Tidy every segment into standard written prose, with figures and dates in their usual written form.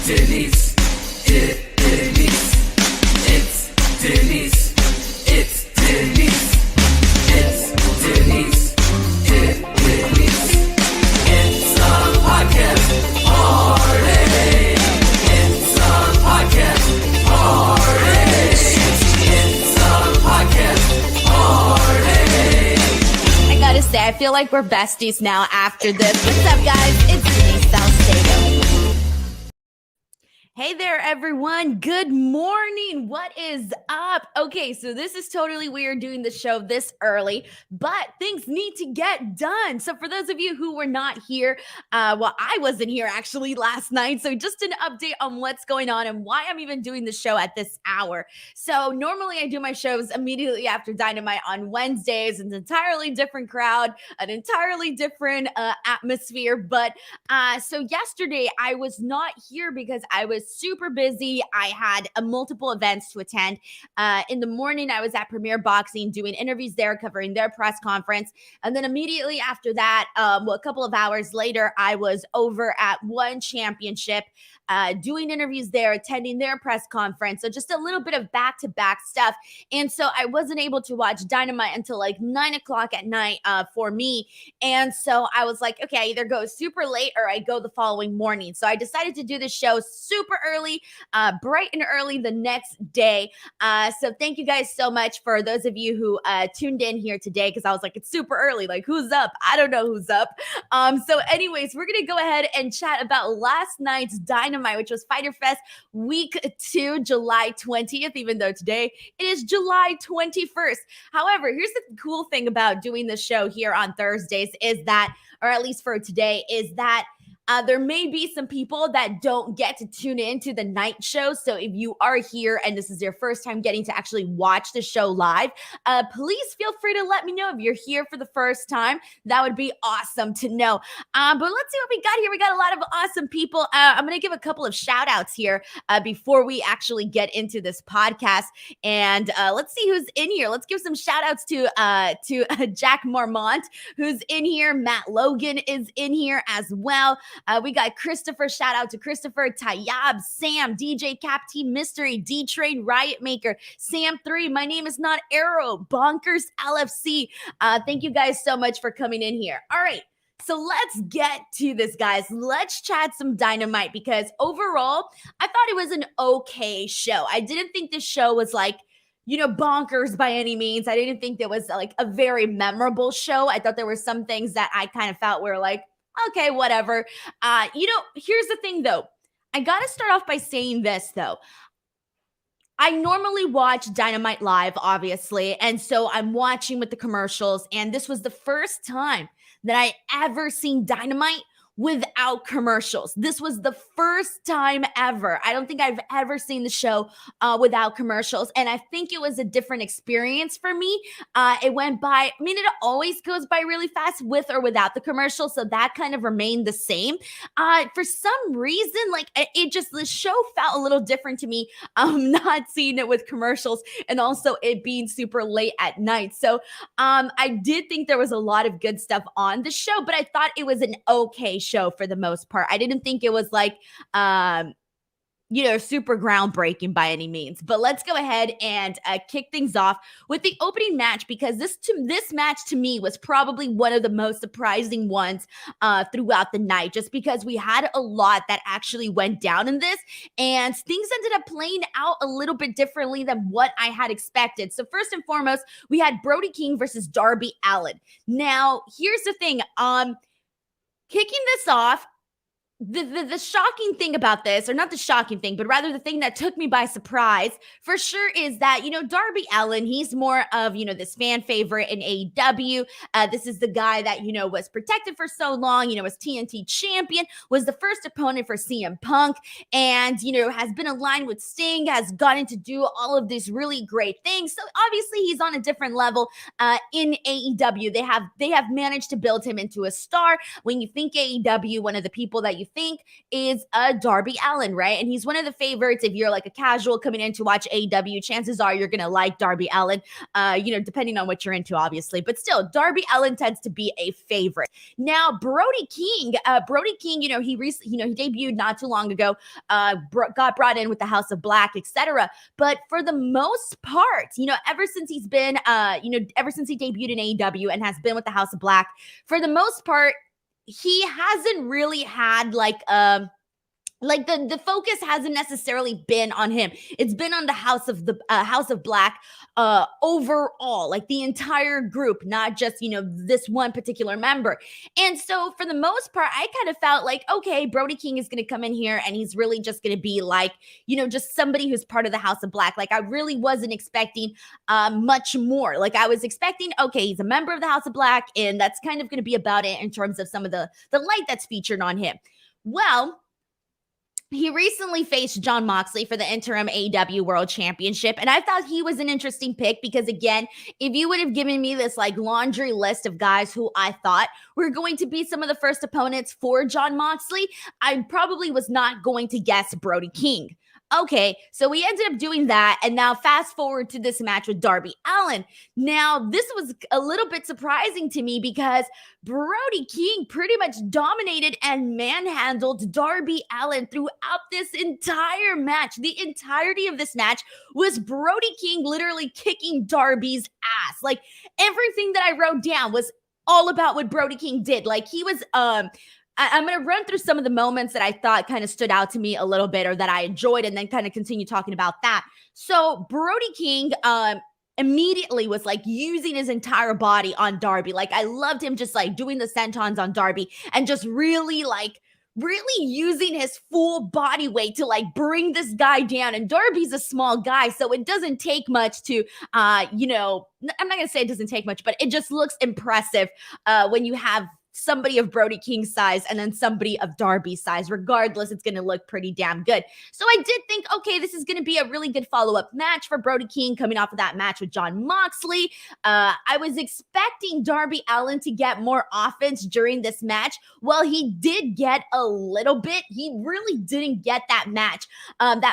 Denise. Denise. It's Denise. It's Denise. It's Denise. Denise. It's a podcast party. It's a podcast party. It's a podcast party. I gotta say, I feel like we're besties now after this. What's up, guys? It's Denise Salcedo. Hey there, everyone. Good morning. What is up? Okay, so this is totally weird doing the show this early, but things need to get done. So for those of you who were not here, I wasn't here actually last night. So just an update on what's going on and why I'm even doing the show at this hour. So normally I do my shows immediately after Dynamite on Wednesdays. It's an entirely different crowd, an entirely different atmosphere. But so yesterday I was not here because I was super busy. I had multiple events to attend. In the morning, I was at Premier Boxing doing interviews there, covering their press conference. And then immediately after that, a couple of hours later, I was over at One Championship doing interviews there, attending their press conference. So just a little bit of back-to-back stuff. And so I wasn't able to watch Dynamite until like 9 o'clock at night for me. And so I was like, okay, I either go super late or I go the following morning. So I decided to do the show super early, bright and early the next day. So thank you guys so much for those of you who tuned in here today, because I was like, it's super early. Like, who's up? I don't know who's up. So anyways, we're going to go ahead and chat about last night's Dynamite, which was Fyter Fest week 2, July 20th, even though today it is July 21st. However, here's the cool thing about doing the show here on Thursdays is that, or at least for today, is that there may be some people that don't get to tune in to the night show. So if you are here and this is your first time getting to actually watch the show live, please feel free to let me know if you're here for the first time. That would be awesome to know. But let's see what we got here. We got a lot of awesome people. I'm going to give a couple of shout outs here before we actually get into this podcast. And let's see who's in here. Let's give some shout outs to Jack Marmont, who's in here. Matt Logan is in here as well. We got Christopher. Shout out to Christopher, Tayyab, Sam, DJ Cap Team Mystery, D-Train, Riot Maker, Sam 3. My name is not Arrow, Bonkers LFC. Thank you guys so much for coming in here. All right. So let's get to this, guys. Let's chat some Dynamite because overall, I thought it was an okay show. I didn't think this show was like, bonkers by any means. I didn't think there was like a very memorable show. I thought there were some things that I kind of felt were like, okay, whatever. Here's the thing, though. I got to start off by saying this, though. I normally watch Dynamite live, obviously, and so I'm watching with the commercials, and this was the first time that I ever seen Dynamite without commercials. This was the first time ever. I don't think I've ever seen the show without commercials. And I think it was a different experience for me. It went by, it always goes by really fast with or without the commercial. So that kind of remained the same. For some reason, the show felt a little different to me. Not seeing it with commercials and also it being super late at night. So I did think there was a lot of good stuff on the show, but I thought it was an okay show for the most part. I didn't think it was like super groundbreaking by any means. But let's go ahead and kick things off with the opening match, because this match to me was probably one of the most surprising ones throughout the night, just because we had a lot that actually went down in this, and things ended up playing out a little bit differently than what I had expected. So first and foremost, we had Brody King versus Darby Allen. Now, here's the thing. Kicking this off, the shocking thing about this, or not the shocking thing, but rather the thing that took me by surprise for sure is that, Darby Allen, he's more of, this fan favorite in AEW. This is the guy that, was protected for so long, was TNT champion, was the first opponent for CM Punk, and, has been aligned with Sting, has gotten to do all of these really great things. So obviously he's on a different level in AEW. They have managed to build him into a star. When you think AEW, one of the people that you think is Darby Allen, right? And he's one of the favorites. If you're like a casual coming in to watch AEW, chances are you're gonna like Darby Allen, depending on what you're into, obviously. But still, Darby Allen tends to be a favorite. Now, Brody King, he debuted not too long ago, got brought in with the House of Black, etc. But for the most part, ever since he debuted in AEW and has been with the House of Black, for the most part, he hasn't really had the focus hasn't necessarily been on him. It's been on the House of Black overall, like the entire group, not just, this one particular member. And so for the most part, I kind of felt like, okay, Brody King is going to come in here and he's really just going to be like, just somebody who's part of the House of Black. Like I really wasn't expecting much more. Like I was expecting, okay, he's a member of the House of Black and that's kind of going to be about it in terms of some of the light that's featured on him. Well, he recently faced Jon Moxley for the interim AEW World Championship, and I thought he was an interesting pick because, again, if you would have given me this like laundry list of guys who I thought were going to be some of the first opponents for Jon Moxley, I probably was not going to guess Brody King. Okay, so we ended up doing that, and now fast forward to this match with Darby Allen. Now, this was a little bit surprising to me because Brody King pretty much dominated and manhandled Darby Allen throughout this entire match. The entirety of this match was Brody King literally kicking Darby's ass. Like, everything that I wrote down was all about what Brody King did. Like, he was, I'm going to run through some of the moments that I thought kind of stood out to me a little bit or that I enjoyed and then kind of continue talking about that. So Brody King immediately was like using his entire body on Darby. Like I loved him just like doing the sentons on Darby and just really using his full body weight to like bring this guy down. And Darby's a small guy, so it doesn't take much to, I'm not going to say it doesn't take much, but it just looks impressive when you have somebody of Brody King's size and then somebody of Darby's size. Regardless, it's going to look pretty damn good. So I did think, okay, this is going to be a really good follow-up match for Brody King coming off of that match with Jon Moxley. I was expecting Darby Allen to get more offense during this match. Well, he did get a little bit. He really didn't get that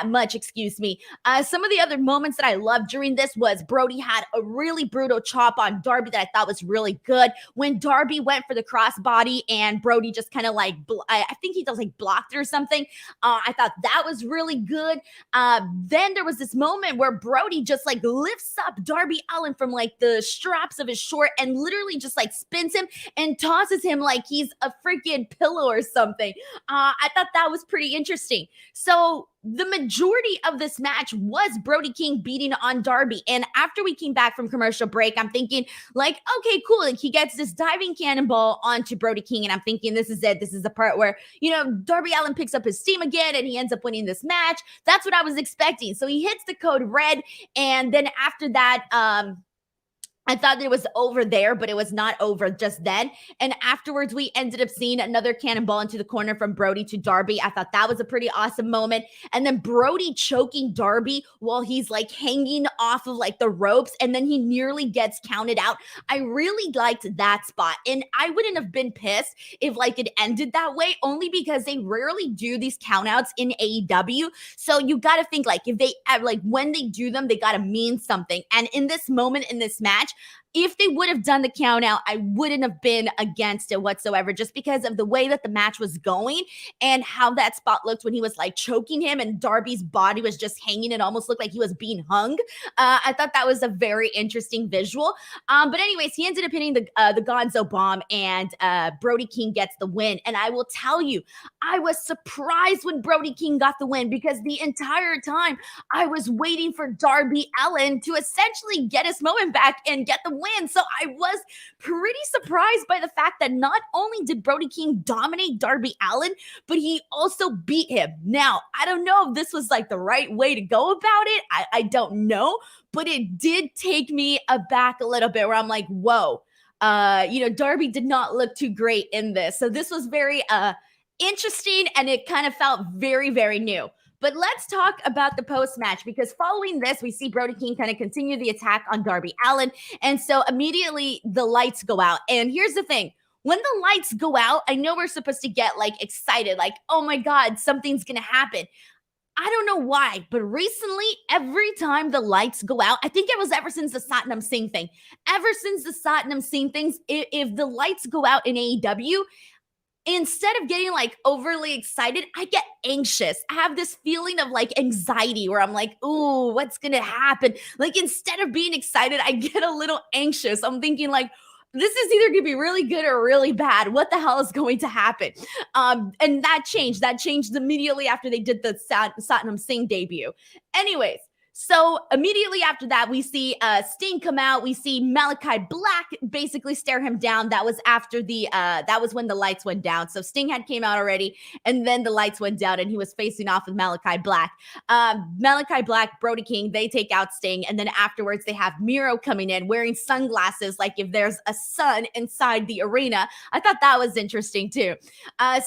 much, excuse me. Some of the other moments that I loved during this was Brody had a really brutal chop on Darby that I thought was really good. When Darby went for the crossbody and Brody just kind of like, I think he does like blocked it or something. I thought that was really good. Then there was this moment where Brody just like lifts up Darby Allen from like the straps of his short and literally just like spins him and tosses him like he's a freaking pillow or something. I thought that was pretty interesting. So the majority of this match was Brody King beating on Darby. And after we came back from commercial break, I'm thinking like, okay, cool. Like he gets this diving cannonball onto Brody King. And I'm thinking, this is it. This is the part where, Darby Allen picks up his steam again and he ends up winning this match. That's what I was expecting. So he hits the code red. And then after that, I thought it was over there, but it was not over just then. And afterwards, we ended up seeing another cannonball into the corner from Brody to Darby. I thought that was a pretty awesome moment. And then Brody choking Darby while he's like hanging off of like the ropes. And then he nearly gets counted out. I really liked that spot. And I wouldn't have been pissed if like it ended that way, only because they rarely do these countouts in AEW. So you got to think like if they when they do them, they got to mean something. And in this moment in this match, if they would have done the count out, I wouldn't have been against it whatsoever, just because of the way that the match was going and how that spot looked when he was like choking him and Darby's body was just hanging. It almost looked like he was being hung. I thought that was a very interesting visual. But anyways, he ended up hitting the Gonzo bomb and Brody King gets the win. And I will tell you, I was surprised when Brody King got the win because the entire time I was waiting for Darby Allen to essentially get his moment back and get the win. So I was pretty surprised by the fact that not only did Brody King dominate Darby Allen, but he also beat him. Now, I don't know if this was like the right way to go about it. I don't know, but it did take me aback a little bit where I'm like, whoa, Darby did not look too great in this. So this was very interesting and it kind of felt very, very new. But let's talk about the post-match because following this, we see Brody King kind of continue the attack on Darby Allen. And so immediately the lights go out. And here's the thing. when the lights go out, I know we're supposed to get like excited, like, oh my God, something's gonna happen. I don't know why, but recently, every time the lights go out, I think it was ever since the Satnam Singh thing. Ever since the Satnam Singh things, if the lights go out in AEW, instead of getting like overly excited, I get anxious. I have this feeling of like anxiety where I'm like, ooh, what's gonna happen? Like instead of being excited, I get a little anxious. I'm thinking like, this is either gonna be really good or really bad. What the hell is going to happen? And that changed. That changed immediately after they did the Satnam Singh debut. Anyways, so immediately after that, we see Sting come out. We see Malachi Black basically stare him down. That was after that was when the lights went down. So Sting had came out already, and then the lights went down, and he was facing off with Malachi Black. Malachi Black, Brody King, they take out Sting, and then afterwards they have Miro coming in wearing sunglasses, like if there's a sun inside the arena. I thought that was interesting too.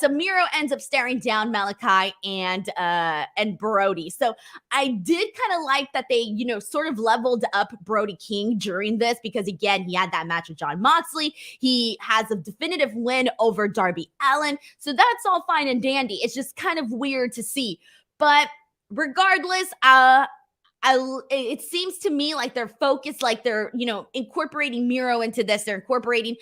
So Miro ends up staring down Malachi and Brody. So I did kind of like that they, sort of leveled up Brody King during this because, again, he had that match with Jon Moxley. He has a definitive win over Darby Allen. So that's all fine and dandy. It's just kind of weird to see. But regardless, it seems to me like they're focused, like they're, incorporating Miro into this. They're incorporating,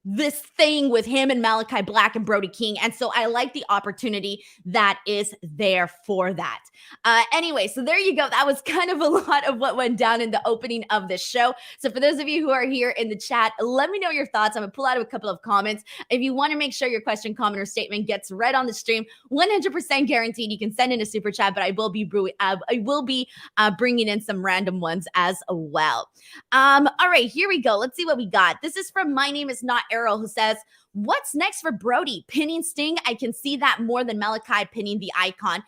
this thing with him and Malachi Black and Brody King. And so I like the opportunity that is there for that. Anyway, so there you go. That was kind of a lot of what went down in the opening of this show. So for those of you who are here in the chat, let me know your thoughts. I'm going to pull out a couple of comments. If you want to make sure your question, comment, or statement gets read on the stream, 100% guaranteed. You can send in a super chat, but I will be bringing in some random ones as well. All right, here we go. Let's see what we got. This is from My Name Is Not Errol, who says, what's next for Brody? Pinning Sting? I can see that more than Malachi pinning the Icon.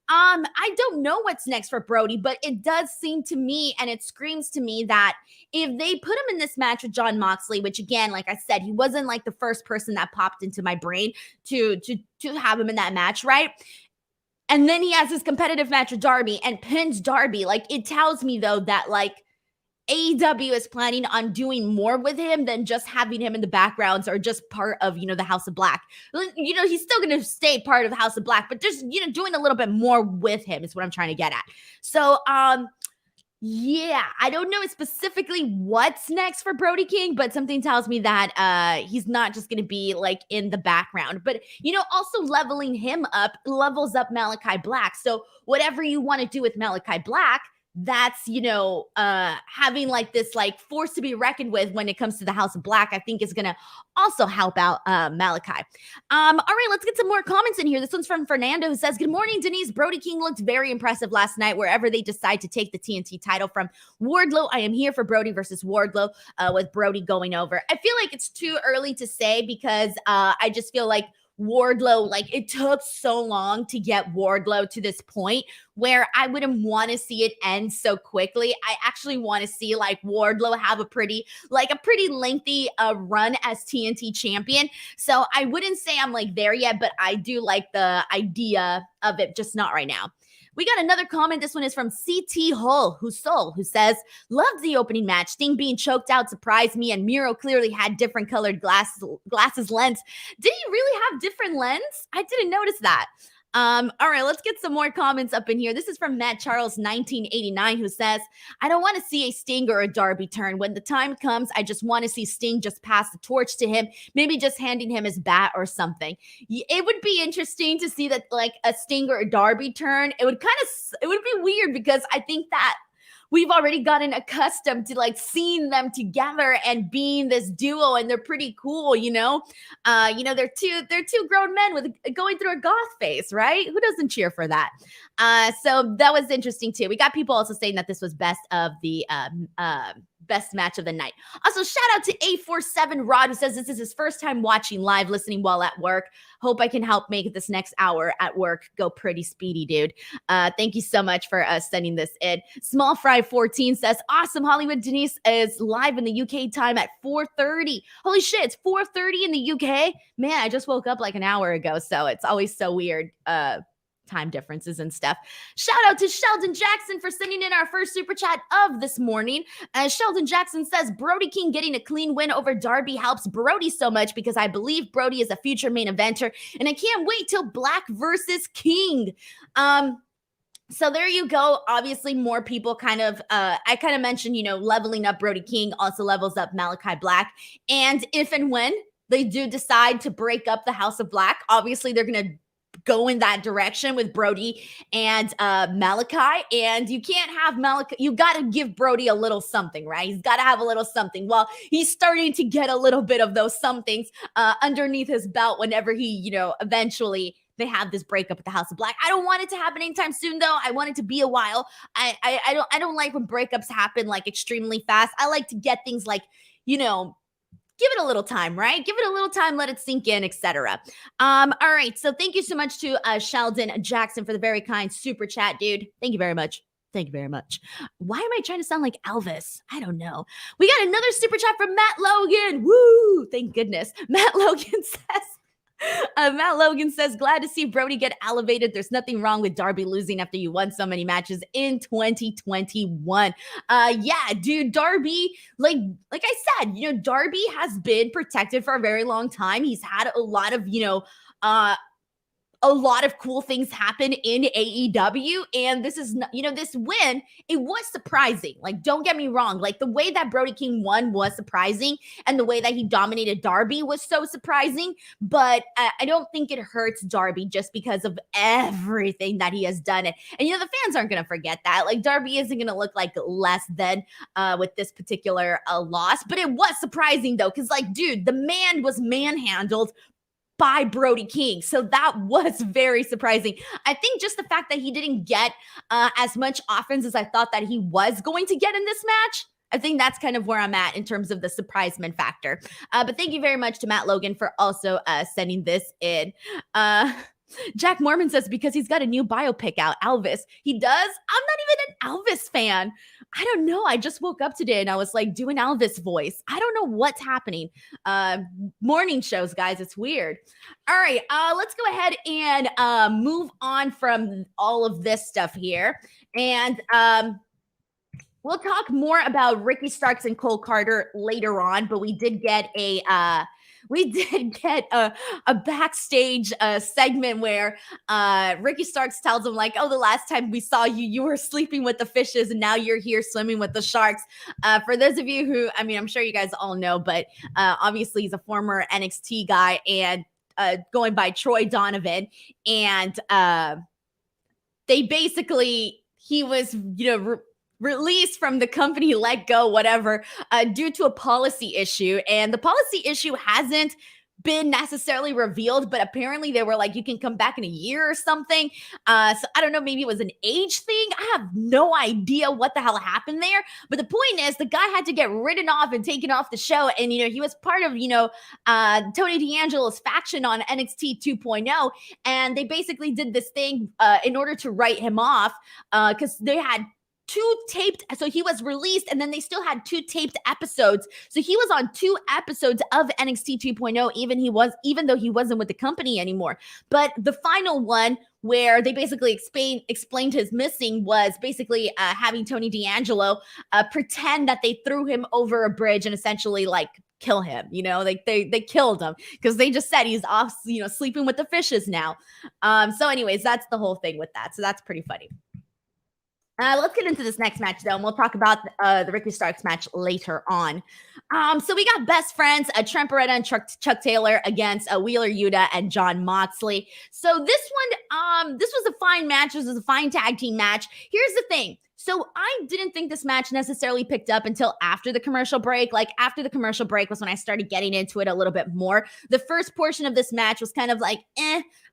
I don't know what's next for Brody, but it does seem to me, and it screams to me, that if they put him in this match with Jon Moxley, which again, like I said, he wasn't like the first person that popped into my brain to have him in that match, right? And then he has his competitive match with Darby and pins Darby. Like, it tells me though that like AEW is planning on doing more with him than just having him in the backgrounds or just part of, the House of Black. He's still going to stay part of the House of Black, but just, doing a little bit more with him is what I'm trying to get at. So, yeah, I don't know specifically what's next for Brody King, but something tells me that he's not just going to be like in the background, but, also leveling him up levels up Malachi Black. So whatever you want to do with Malachi Black, that's, having like this like force to be reckoned with when it comes to the House of Black, I think is going to also help out Malachi. All right, let's get some more comments in here. This one's from Fernando, who says, good morning, Denise. Brody King looked very impressive last night wherever they decide to take the TNT title from. Wardlow, I am here for Brody versus Wardlow, with Brody going over. I feel like it's too early to say because I just feel like Wardlow, like it took so long to get Wardlow to this point where I wouldn't want to see it end so quickly. I actually want to see like Wardlow have a pretty lengthy run as TNT champion. So I wouldn't say I'm like there yet, but I do like the idea of it, just not right now. We got another comment. This one is from CT Hull, who says, loved the opening match. Sting being choked out surprised me, and Miro clearly had different colored glasses lens. Did he really have different lens? I didn't notice that. All right, let's get some more comments up in here. This is from Matt Charles 1989, who says, I don't want to see a Sting or a Darby turn. When the time comes, I just want to see Sting just pass the torch to him, maybe just handing him his bat or something. It would be interesting to see that like a Sting or a Darby turn. It would be weird because I think that we've already gotten accustomed to like seeing them together and being this duo, and they're pretty cool, they're two grown men with going through a goth phase, right? Who doesn't cheer for that? So that was interesting too. We got people also saying that this was best of the best match of the night. Also, shout out to A47 Rod, who says this is his first time watching live, listening while at work. Hope I can help make this next hour at work go pretty speedy, dude. Thank you so much for sending this in. Small Fry 14 says, awesome. Hollywood Denise is live in the UK time at 4:30. Holy shit, it's 4:30 in the UK. Man, I just woke up like an hour ago, so it's always so weird time differences and stuff. Shout out to Sheldon Jackson for sending in our first super chat of this morning. Sheldon Jackson says, Brody King getting a clean win over Darby helps Brody so much because I believe Brody is a future main eventer, and I can't wait till Black versus King. So there you go. Obviously, more people kind of, I kind of mentioned, leveling up Brody King also levels up Malachi Black. And if and when they do decide to break up the House of Black, obviously they're going to go in that direction with Brody and Malachi. And you can't have Malachi, you got to give Brody a little something, right? He's got to have a little something. Well, he's starting to get a little bit of those somethings underneath his belt whenever he, eventually they have this breakup at the House of Black. I don't want it to happen anytime soon, though. I want it to be a while. I don't like when breakups happen like extremely fast. I like to get things like, give it a little time, right? Give it a little time, let it sink in, etc. All right. So thank you so much to Sheldon Jackson for the very kind super chat, dude. Thank you very much. Thank you very much. Why am I trying to sound like Elvis? I don't know. We got another super chat from Matt Logan. Woo! Thank goodness. Matt Logan says, glad to see Brody get elevated. There's nothing wrong with Darby losing after you won so many matches in 2021. Yeah, dude, Darby, like I said, Darby has been protected for a very long time. He's had a lot of, a lot of cool things happen in AEW, and this is, this win, it was surprising. Like, don't get me wrong. Like, the way that Brody King won was surprising, and the way that he dominated Darby was so surprising, but I don't think it hurts Darby just because of everything that he has done. And the fans aren't going to forget that. Like, Darby isn't going to look like less than with this particular loss, but it was surprising, though, because, like, dude, the man was manhandled by Brody King. So that was very surprising. I think just the fact that he didn't get as much offense as I thought that he was going to get in this match, I think that's kind of where I'm at in terms of the surprisement factor. But thank you very much to Matt Logan for also sending this in. Jack Mormon says, because he's got a new biopic out, Elvis. He does? I'm not even an Elvis fan. I don't know. I just woke up today and I was like doing Elvis voice. I don't know what's happening. Morning shows, guys. It's weird. All right. Let's go ahead and move on from all of this stuff here. And we'll talk more about Ricky Starks and Cole Carter later on, but we did get a backstage segment where Ricky Starks tells him, like, oh, the last time we saw you, you were sleeping with the fishes and now you're here swimming with the sharks. For those of you who, I'm sure you guys all know, but obviously he's a former NXT guy and going by Troy Donovan. And they basically, he was, released from the company, let go, whatever, due to a policy issue. And the policy issue hasn't been necessarily revealed, but apparently they were like, you can come back in a year or something. So I don't know, maybe it was an age thing. I have no idea what the hell happened there. But the point is, the guy had to get written off and taken off the show. And, he was part of, Tony D'Angelo's faction on NXT 2.0. And they basically did this thing in order to write him off because they had two taped, so he was released and then they still had two taped episodes. So he was on two episodes of NXT 2.0, even though he wasn't with the company anymore. But the final one where they basically explained his missing was basically having Tony D'Angelo pretend that they threw him over a bridge and essentially like kill him, like they killed him because they just said he's off, sleeping with the fishes now. So anyways, that's the whole thing with that. So that's pretty funny. Let's get into this next match, though, and we'll talk about the Ricky Starks match later on. So we got best friends, Trent Beretta and Chuck Taylor against Wheeler Yuta and Jon Moxley. So this one, this was a fine match. This was a fine tag team match. Here's the thing. So I didn't think this match necessarily picked up until after the commercial break. Like after the commercial break was when I started getting into it a little bit more. The first portion of this match was kind of like,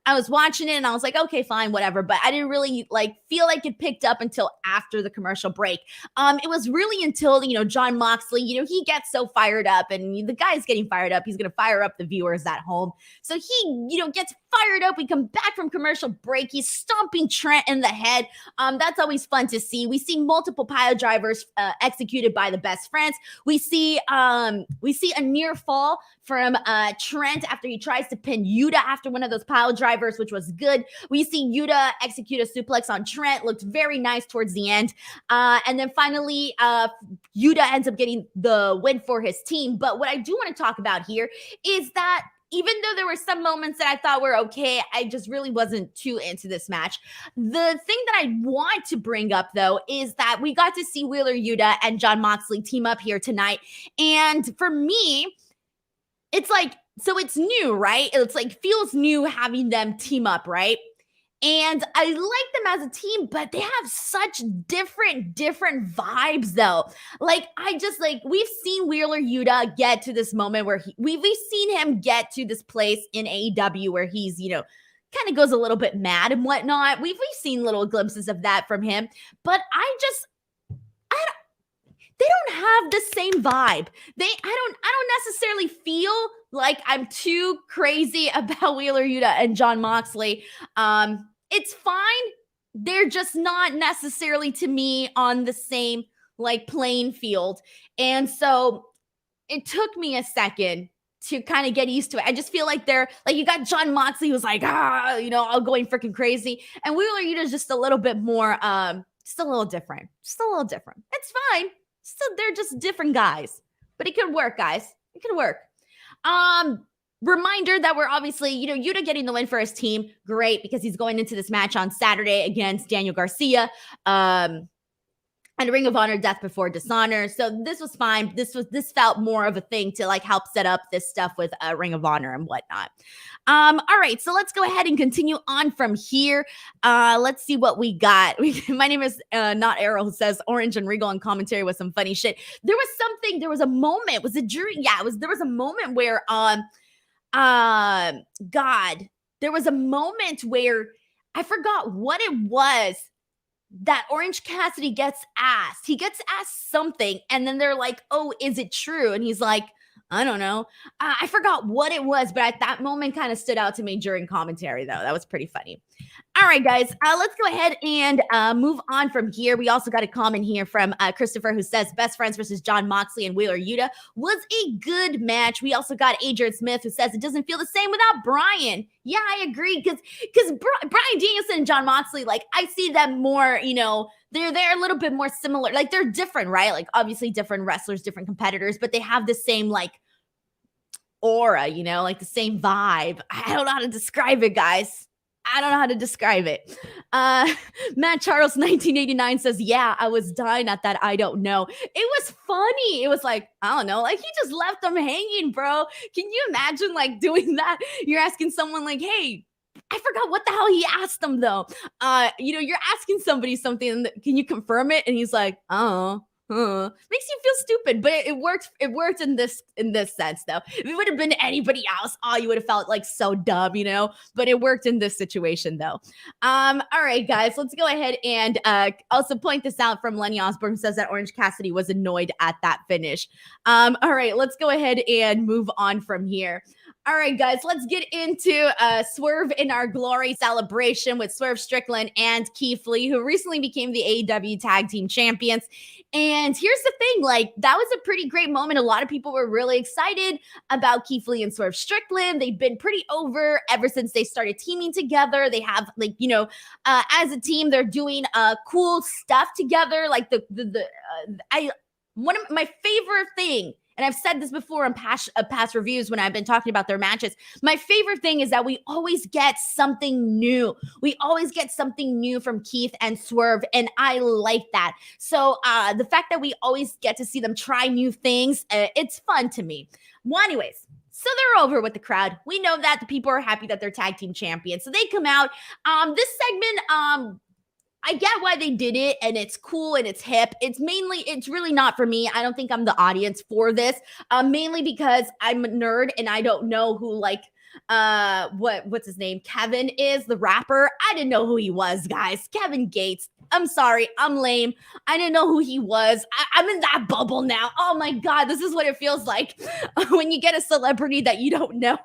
I was watching it and I was like, okay, fine, whatever. But I didn't really feel like it picked up until after the commercial break. It was really until, Jon Moxley, he gets so fired up and the guy's getting fired up. He's going to fire up the viewers at home. So he, gets fired up. We come back from commercial break. He's stomping Trent in the head. That's always fun to see. We see multiple pile drivers executed by the best friends. We see a near fall from Trent after he tries to pin Yuta after one of those pile drivers, which was good. We see Yuta execute a suplex on Trent. Looked very nice towards the end. And then finally, Yuta ends up getting the win for his team. But what I do want to talk about here is that even though there were some moments that I thought were okay, I just really wasn't too into this match. The thing that I want to bring up, though, is that we got to see Wheeler Yuta and Jon Moxley team up here tonight. And for me, it's like, so it's new, right? It's like, feels new having them team up, right? And I like them as a team, but they have such different vibes though. Like, we've seen Wheeler Yuta get to this moment where we've seen him get to this place in AEW where he's, kind of goes a little bit mad and whatnot. We've seen little glimpses of that from him, but they don't have the same vibe. I don't necessarily feel like I'm too crazy about Wheeler Yuta and Jon Moxley. It's fine. They're just not necessarily to me on the same playing field. And so it took me a second to kind of get used to it. I just feel like they're you got Jon Moxley who's all going freaking crazy. And Wheeler Yuta is just a little bit more, just a little different. It's fine. So they're just different guys, but it could work, guys. It could work. Reminder that we're obviously, Yuta getting the win for his team. Great, because he's going into this match on Saturday against Daniel Garcia. And Ring of Honor Death Before Dishonor. So this was fine. This felt more of a thing to help set up this stuff with Ring of Honor and whatnot. All right, so let's go ahead and continue on from here. Let's see what we got. My name is Not Arrow, who says Orange and Regal on commentary with some funny shit. There was a moment. Was it during? Yeah, there was a moment where there was a moment where I forgot what it was that Orange Cassidy gets asked. He gets asked something, and then they're like, oh, is it true? And he's like, I don't know. I forgot what it was, but at that moment kind of stood out to me during commentary, though. That was pretty funny. All right, guys, let's go ahead and move on from here. We also got a comment here from Christopher, who says Best Friends versus Jon Moxley and Wheeler Yuta was a good match. We also got Adrian Smith, who says it doesn't feel the same without Brian. Yeah, I agree, because Brian Danielson and Jon Moxley, I see them more, they're a little bit more similar. They're different, right? Obviously different wrestlers, different competitors, but they have the same, aura, the same vibe. I don't know how to describe it, guys. I don't know how to describe it. Matt Charles 1989 says, yeah, I was dying at that. I don't know. It was funny. It was I don't know. He just left them hanging, bro. Can you imagine doing that? You're asking someone hey, I forgot what the hell he asked them though. You're asking somebody something and can you confirm it? And he's like, oh. Makes you feel stupid, but it worked. It worked in this sense, though. If it would have been anybody else, you would have felt so dumb, But it worked in this situation, though. All right, guys, let's go ahead and also point this out from Lenny Osborne, who says that Orange Cassidy was annoyed at that finish. All right, let's go ahead and move on from here. All right, guys, let's get into Swerve in Our Glory celebration with Swerve Strickland and Keithley, who recently became the AEW Tag Team Champions. And here's the thing, that was a pretty great moment. A lot of people were really excited about Keithley and Swerve Strickland. They've been pretty over ever since they started teaming together. They have, as a team, they're doing cool stuff together. One of my favorite thing, and I've said this before in past reviews when I've been talking about their matches, my favorite thing is that we always get something new. We always get something new from Keith and Swerve, and I like that. So the fact that we always get to see them try new things, it's fun to me. Well, anyways, so they're over with the crowd. We know that the people are happy that they're tag team champions. So they come out. This segment, I get why they did it, and it's cool and it's hip. It's really not for me. I don't think I'm the audience for this, mainly because I'm a nerd and I don't know who what's his name? Kevin is the rapper. I didn't know who he was, guys. Kevin Gates. I'm sorry. I'm lame. I didn't know who he was. I'm in that bubble now. Oh my God. This is what it feels like when you get a celebrity that you don't know.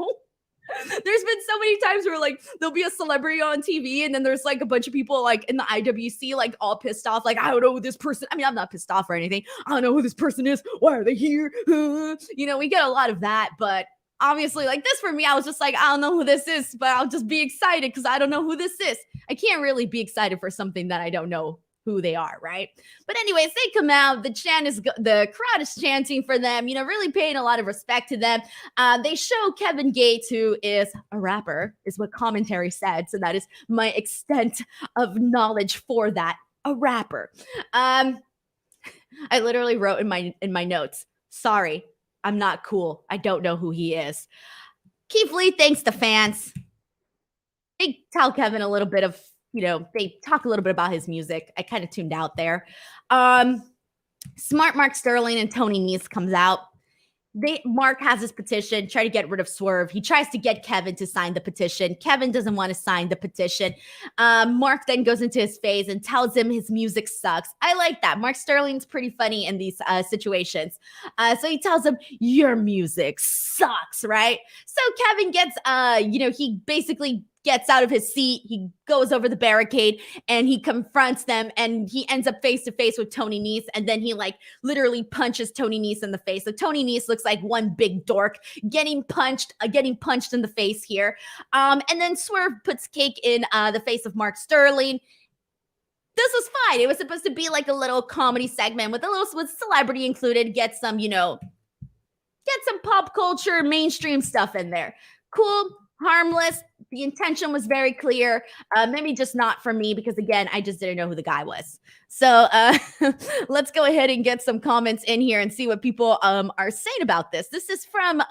There's been so many times where like there'll be a celebrity on TV and then there's like a bunch of people like in the IWC like all pissed off, like I don't know who this person. I mean, I'm not pissed off or anything. I don't know who this person is. Why are they here? You know, we get a lot of that, but obviously like this for me, I was just like, I don't know who this is, but I'll just be excited because I don't know who this is. I can't really be excited for something that I don't know who they are, right? But anyways, they come out, the crowd is chanting for them, you know, really paying a lot of respect to them. They show Kevin Gates, who is a rapper, is what commentary said, so that is my extent of knowledge for that, a rapper. I literally wrote in my notes, sorry, I'm not cool, I don't know who he is. Keithley thanks the fans. They tell Kevin a little bit of, you know, they talk a little bit about his music. I kind of tuned out there. Smart Mark Sterling and Tony Nese comes out. Mark has his petition, try to get rid of Swerve. He tries to get Kevin to sign the petition. Kevin doesn't want to sign the petition. Mark then goes into his phase and tells him his music sucks. I like that. Mark Sterling's pretty funny in these situations. So he tells him, your music sucks, right? So Kevin gets, you know, he basically gets out of his seat, he goes over the barricade and he confronts them and he ends up face to face with Tony Nese, and then he like literally punches Tony Nese in the face. So Tony Nese looks like one big dork getting punched in the face here. And then Swerve puts cake in the face of Mark Sterling. This was fine. It was supposed to be like a little comedy segment with celebrity included, get some pop culture, mainstream stuff in there. Cool, harmless. The intention was very clear. Maybe just not for me because, again, I just didn't know who the guy was. So let's go ahead and get some comments in here and see what people are saying about this. This is from,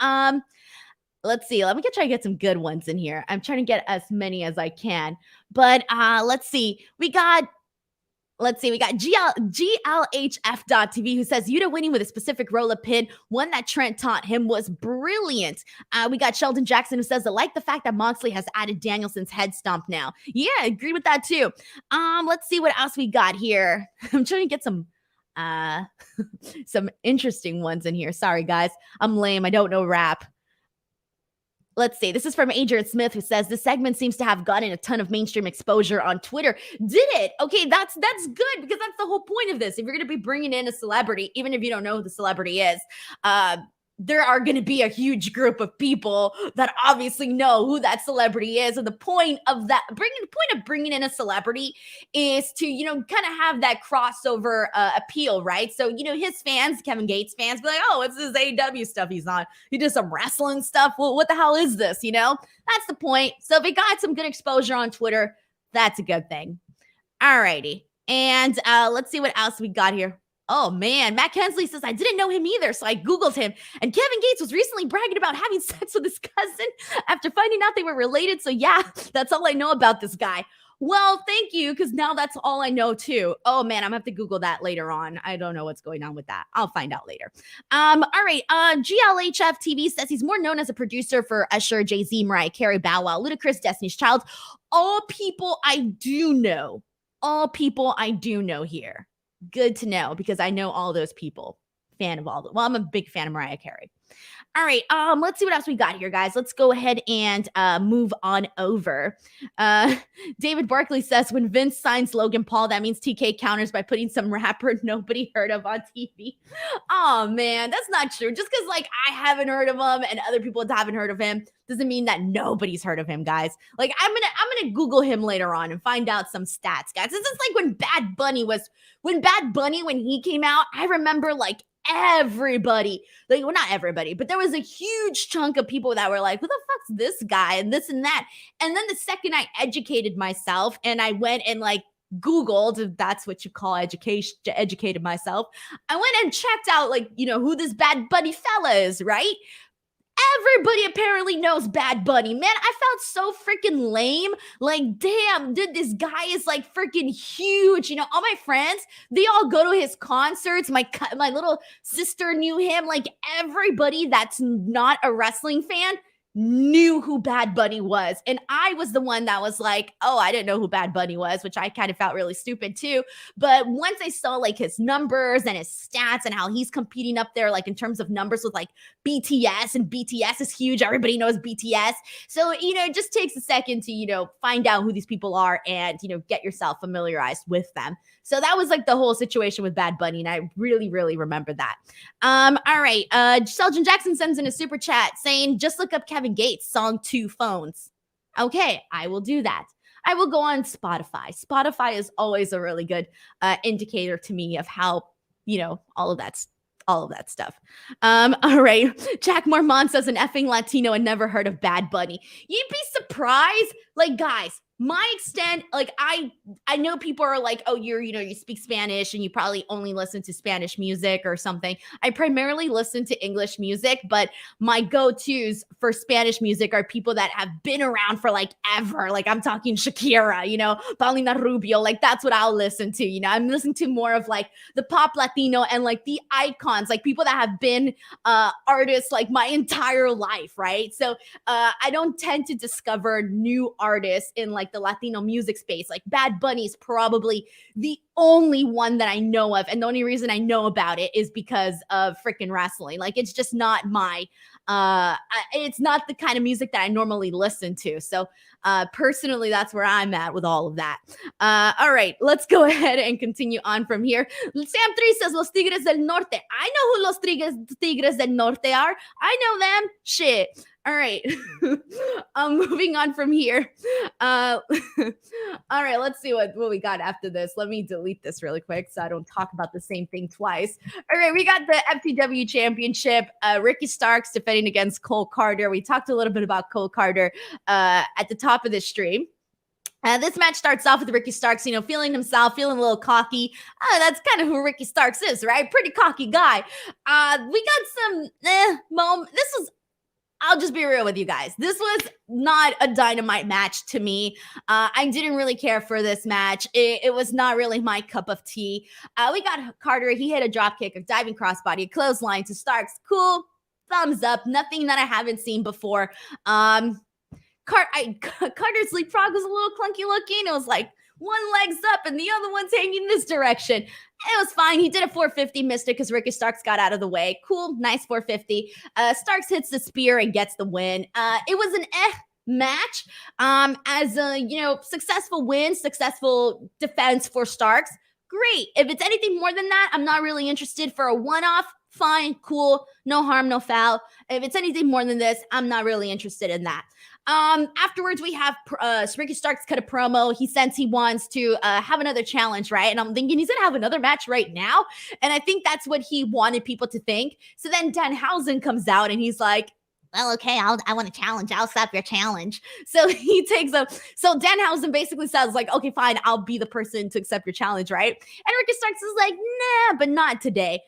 let's see. Let me try to get some good ones in here. I'm trying to get as many as I can. But let's see. We got GLHF.TV who says Yuta winning with a specific roll-up pin, one that Trent taught him, was brilliant. We got Sheldon Jackson who says, I like the fact that Moxley has added Danielson's head stomp now. Yeah, I agree with that too. Let's see what else we got here. I'm trying to get some interesting ones in here. Sorry, guys. I'm lame. I don't know rap. Let's see. This is from Adrian Smith who says this segment seems to have gotten a ton of mainstream exposure on Twitter. Did it? Okay, that's good because that's the whole point of this. If you're going to be bringing in a celebrity, even if you don't know who the celebrity is, there are going to be a huge group of people that obviously know who that celebrity is. And the point of bringing in a celebrity is to, you know, kind of have that crossover appeal, right? So, you know, his fans, Kevin Gates fans, be like, oh, it's this AEW stuff he's on. He does some wrestling stuff. Well, what the hell is this? You know, that's the point. So if it got some good exposure on Twitter, that's a good thing. All righty. And let's see what else we got here. Oh, man. Matt Kensley says, I didn't know him either, so I Googled him. And Kevin Gates was recently bragging about having sex with his cousin after finding out they were related. So, yeah, that's all I know about this guy. Well, thank you, because now that's all I know, too. Oh, man, I'm going to have to Google that later on. I don't know what's going on with that. I'll find out later. All right. GLHF TV says he's more known as a producer for Usher, Jay-Z, Mariah Carey, Bow Wow, Ludacris, Destiny's Child. All people I do know here. Good to know because I know all those people. Fan of all the. Well, I'm a big fan of Mariah Carey. All right, let's see what else we got here, guys. Let's go ahead and move on over. David Barkley says, when Vince signs Logan Paul, that means TK counters by putting some rapper nobody heard of on TV. Oh, man, that's not true. Just because, like, I haven't heard of him and other people haven't heard of him doesn't mean that nobody's heard of him, guys. Like, I'm gonna Google him later on and find out some stats, guys. This is like when Bad Bunny, when he came out, I remember, like, everybody, like, well, not everybody, but there was a huge chunk of people that were like, who the fuck's this guy and this and that. And then the second I educated myself and I went and like Googled, if that's what you call educated myself, I went and checked out, like, you know, who this Bad Bunny fella is, right? Everybody apparently knows Bad Bunny. Man, I felt so freaking lame. Like, damn, dude, this guy is like freaking huge. You know, all my friends, they all go to his concerts. My little sister knew him. Like, everybody that's not a wrestling fan knew who Bad Bunny was. And I was the one that was like, oh, I didn't know who Bad Bunny was, which I kind of felt really stupid too. But once I saw like his numbers and his stats and how he's competing up there, like in terms of numbers with like BTS, and BTS is huge. Everybody knows BTS. So, it just takes a second to, find out who these people are and, get yourself familiarized with them. So that was like the whole situation with Bad Bunny. And I really, really remember that. All right. Seljan Jackson sends in a super chat saying, just look up Kevin Gates song 2 Phones. Okay, I will do that. I will go on Spotify. Spotify is always a really good indicator to me of how, all of that stuff. All right. Jack Mormont says, an effing Latino and never heard of Bad Bunny. You'd be surprised. Like, guys, my extent, like I know people are like, oh, you speak Spanish and you probably only listen to Spanish music or something. I primarily listen to English music, but my go-tos for Spanish music are people that have been around for like ever. Like I'm talking Shakira, Paulina Rubio, like that's what I'll listen to. I'm listening to more of like the pop Latino and like the icons, like people that have been artists like my entire life, right? So I don't tend to discover new artists in like the Latino music space. Like Bad Bunny is probably the only one that I know of. And the only reason I know about it is because of freaking wrestling. Like it's just not it's not the kind of music that I normally listen to. So personally, that's where I'm at with all of that. All right, let's go ahead and continue on from here. Sam 3 says, Los Tigres del Norte. I know who Los Tigres del Norte are. I know them. Shit. All right. Moving on from here. All right, let's see what we got after this. Let me delete this really quick so I don't talk about the same thing twice. All right, we got the FTW Championship. Ricky Starks defending against Cole Carter. We talked a little bit about Cole Carter at the top of this stream. This match starts off with Ricky Starks, feeling himself, feeling a little cocky. That's kind of who Ricky Starks is, right? Pretty cocky guy. We got some moment. I'll just be real with you guys. This was not a Dynamite match to me. I didn't really care for this match. It was not really my cup of tea. We got Carter. He hit a dropkick, a diving crossbody, a clothesline to Starks. Cool. Thumbs up. Nothing that I haven't seen before. Carter's leapfrog was a little clunky looking. It was like one leg's up and the other one's hanging this direction. It was fine. He did a 450, missed it because Ricky Starks got out of the way. Cool, nice 450. Starks hits the spear and gets the win. It was an match. As a successful win, successful defense for Starks. Great. If it's anything more than that, I'm not really interested. For a one-off, fine, cool, no harm, no foul. If it's anything more than this, I'm not really interested in that. Afterwards, we have Ricky Starks cut a promo. He says he wants to have another challenge, right? And I'm thinking he's going to have another match right now. And I think that's what he wanted people to think. So then Danhausen comes out and he's like, well, okay, I want to challenge. I'll stop your challenge. So he takes so Danhausen basically says like, okay, fine, I'll be the person to accept your challenge, right? And Ricky Starks is like, nah, but not today.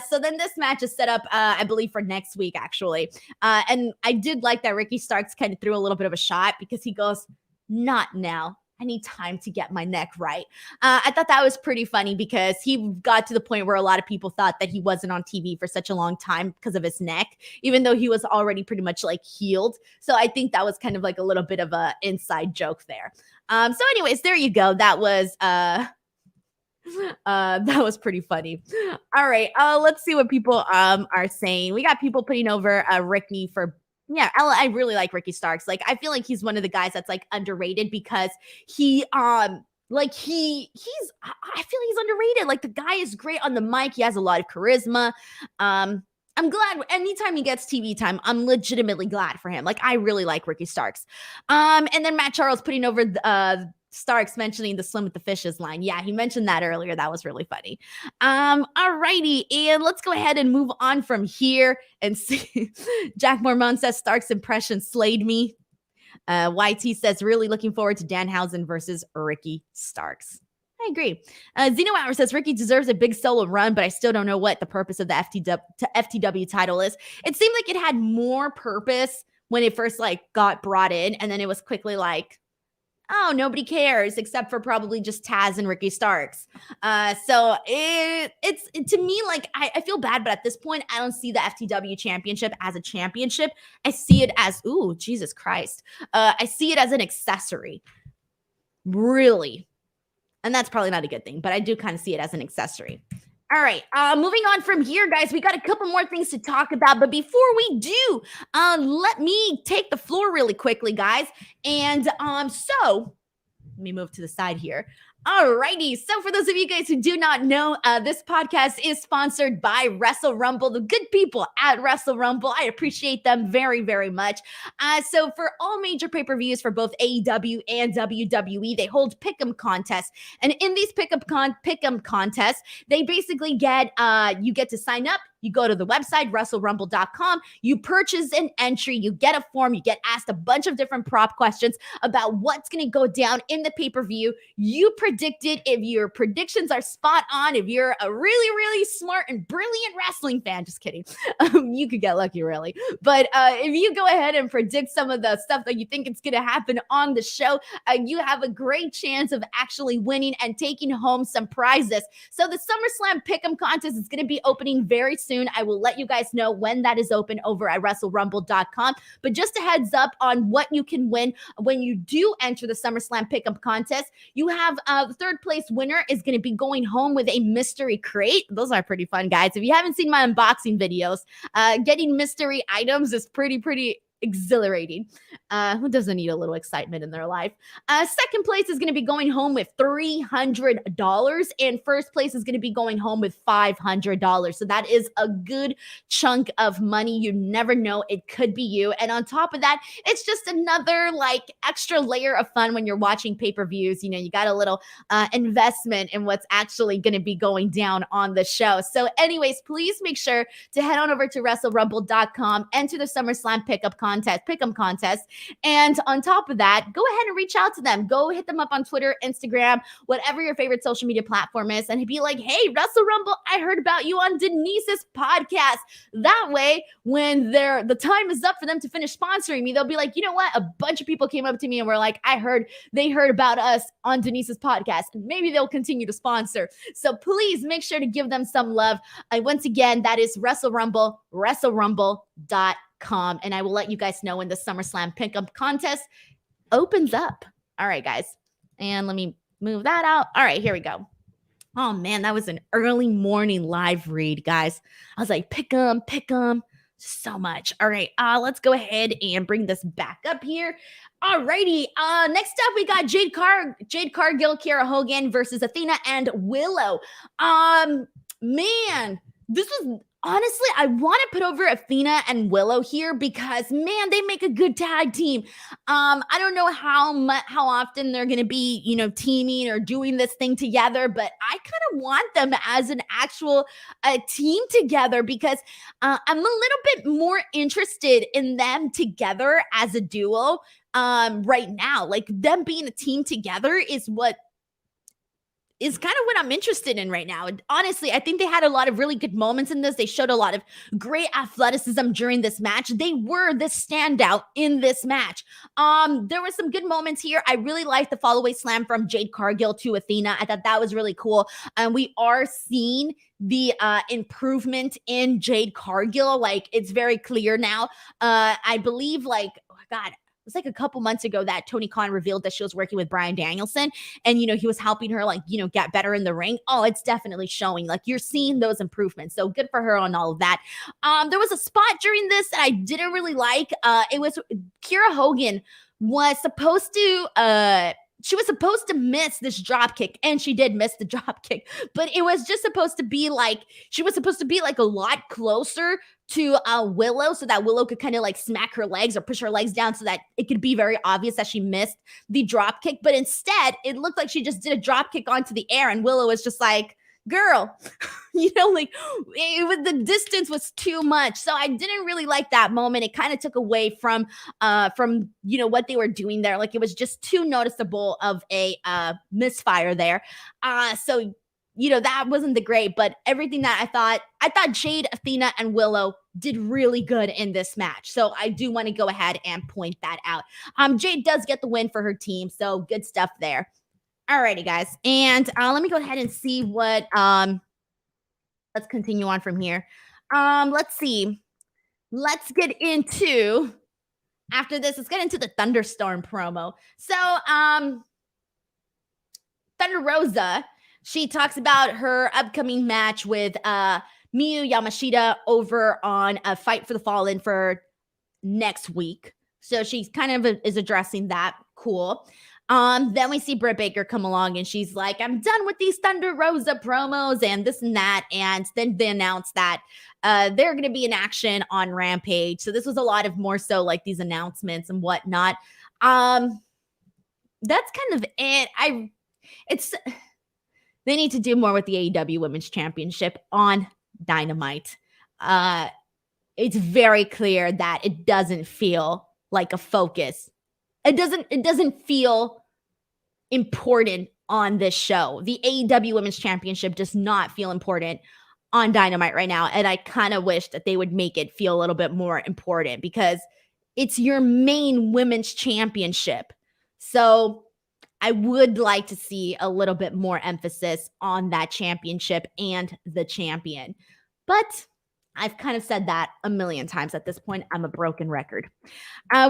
So then this match is set up, I believe, for next week, actually. And I did like that Ricky Starks kind of threw a little bit of a shot because he goes, not now. I need time to get my neck right. I thought that was pretty funny because he got to the point where a lot of people thought that he wasn't on TV for such a long time because of his neck, even though he was already pretty much like healed. So I think that was kind of like a little bit of a inside joke there. So anyways, there you go. That was pretty funny. All right. Let's see what people are saying. We got people putting over Ricky for I really like Ricky Starks. Like, I feel like he's one of the guys that's like underrated because he's I feel he's underrated. Like the guy is great on the mic. He has a lot of charisma. I'm glad anytime he gets TV time, I'm legitimately glad for him. Like I really like Ricky Starks. And then Matt Charles putting over Starks mentioning the Slim with the Fishes line. Yeah, he mentioned that earlier. That was really funny. All righty. And let's go ahead and move on from here and see. Jack Mormon says Starks' impression slayed me. YT says, really looking forward to Danhausen versus Ricky Starks. I agree. Zeno Hour says Ricky deserves a big solo run, but I still don't know what the purpose of the FTW title is. It seemed like it had more purpose when it first like got brought in, and then it was quickly like, oh, nobody cares except for probably just Taz and Ricky Starks. So it's to me, like, I feel bad, but at this point, I don't see the FTW championship as a championship. I see it as, ooh, Jesus Christ. I see it as an accessory. Really. And that's probably not a good thing, but I do kind of see it as an accessory. All right, moving on from here, guys, we got a couple more things to talk about. But before we do, let me take the floor really quickly, guys. And so let me move to the side here. All righty. So for those of you guys who do not know, this podcast is sponsored by Wrestle Rumble, the good people at Wrestle Rumble. I appreciate them very, very much. So for all major pay-per-views for both AEW and WWE, they hold pick'em contests. And in these pick'em contests, they basically get, you get to sign up. You go to the website, WrestleRumble.com, you purchase an entry, you get a form, you get asked a bunch of different prop questions about what's going to go down in the pay-per-view. You predict it. If your predictions are spot on, if you're a really, really smart and brilliant wrestling fan, just kidding, you could get lucky, really. But if you go ahead and predict some of the stuff that you think it's going to happen on the show, you have a great chance of actually winning and taking home some prizes. So the SummerSlam Pick'em contest is going to be opening very soon. I will let you guys know when that is open over at WrestleRumble.com. But just a heads up on what you can win when you do enter the SummerSlam Pick'em contest. You have the third place winner is going to be going home with a mystery crate. Those are pretty fun, guys. If you haven't seen my unboxing videos, getting mystery items is pretty exhilarating. Who doesn't need a little excitement in their life? Second place is going to be going home with $300, and first place is going to be going home with $500. So that is a good chunk of money. You never know, it could be you. And on top of that, it's just another like extra layer of fun when you're watching pay-per-views. You know, you got a little investment in what's actually going to be going down on the show. So anyways, please make sure to head on over to WrestleRumble.com, enter the SummerSlam Pick'em contest. And on top of that, go ahead and reach out to them. Go hit them up on Twitter, Instagram, whatever your favorite social media platform is, and be like, hey, Wrestle Rumble, I heard about you on Denise's podcast. That way, when the time is up for them to finish sponsoring me, they'll be like, you know what? A bunch of people came up to me and were like, they heard about us on Denise's podcast. And maybe they'll continue to sponsor. So please make sure to give them some love. Once again, that is Wrestle Rumble, WrestleRumble.com. And I will let you guys know when the SummerSlam Pick'em contest opens up. All right, guys. And let me move that out. All right, here we go. Oh, man, that was an early morning live read, guys. I was like, pick'em, so much. All right, let's go ahead and bring this back up here. All righty. Next up, we got Jade Cargill, Kiera Hogan versus Athena and Willow. Man, this was... Honestly, I want to put over Athena and Willow here because, man, they make a good tag team. I don't know how often they're going to be, teaming or doing this thing together, but I kind of want them as an actual team together because I'm a little bit more interested in them together as a duo right now. Like, them being a team together is kind of what I'm interested in right now. And honestly, I think they had a lot of really good moments in this. They showed a lot of great athleticism during this match. They were the standout in this match. There were some good moments here. I really liked the follow-away slam from Jade Cargill to Athena. I thought that was really cool. And we are seeing the improvement in Jade Cargill. Like, it's very clear now. I believe, oh God, it was like a couple months ago that Tony Khan revealed that she was working with Bryan Danielson and, he was helping her, get better in the ring. Oh, it's definitely showing. Like, you're seeing those improvements. So good for her on all of that. There was a spot during this that I didn't really like. It was Kiera Hogan was supposed to, she was supposed to miss this drop kick, and she did miss the drop kick, but it was just supposed to be she was supposed to be a lot closer to Willow so that Willow could kind of smack her legs or push her legs down so that it could be very obvious that she missed the drop kick. But instead, it looked like she just did a drop kick onto the air, and Willow was just like, girl, the distance was too much. So I didn't really like that moment. It kind of took away from what they were doing there. It was just too noticeable of a misfire there. So that wasn't the great, but everything that I thought Jade, Athena, and Willow did really good in this match. So I do want to go ahead and point that out. Jade does get the win for her team, so good stuff there. Alrighty, guys. And let me go ahead and see what let's continue on from here. Let's see. Let's get into after this, let's get into the Thunderstorm promo. So, Thunder Rosa, she talks about her upcoming match with Miyu Yamashita over on a Fight for the Fallen for next week. So she's kind of is addressing that. Cool. Then we see Britt Baker come along and she's like, I'm done with these Thunder Rosa promos and this and that. And then they announce that they're going to be in action on Rampage. So this was a lot of more so like these announcements and whatnot. That's kind of it. They need to do more with the AEW Women's Championship on Dynamite. It's very clear that it doesn't feel like a focus. It doesn't feel important on this show. The AEW Women's Championship does not feel important on Dynamite right now. And I kind of wish that they would make it feel a little bit more important because it's your main women's championship. So I would like to see a little bit more emphasis on that championship and the champion. But I've kind of said that a million times at this point. I'm a broken record.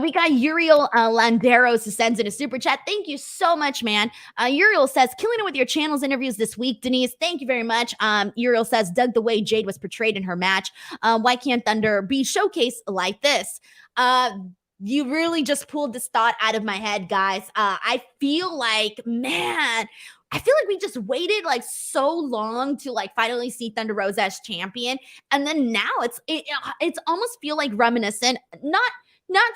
We got Uriel Landeros who sends in a super chat. Thank you so much, man. Uriel says, killing it with your channel's interviews this week, Denise. Thank you very much. Uriel says, dug the way Jade was portrayed in her match. Why can't Thunder be showcased like this? You really just pulled this thought out of my head, guys. I feel like we just waited like so long to like finally see Thunder Rosa as champion. And then now it's almost feel like reminiscent, not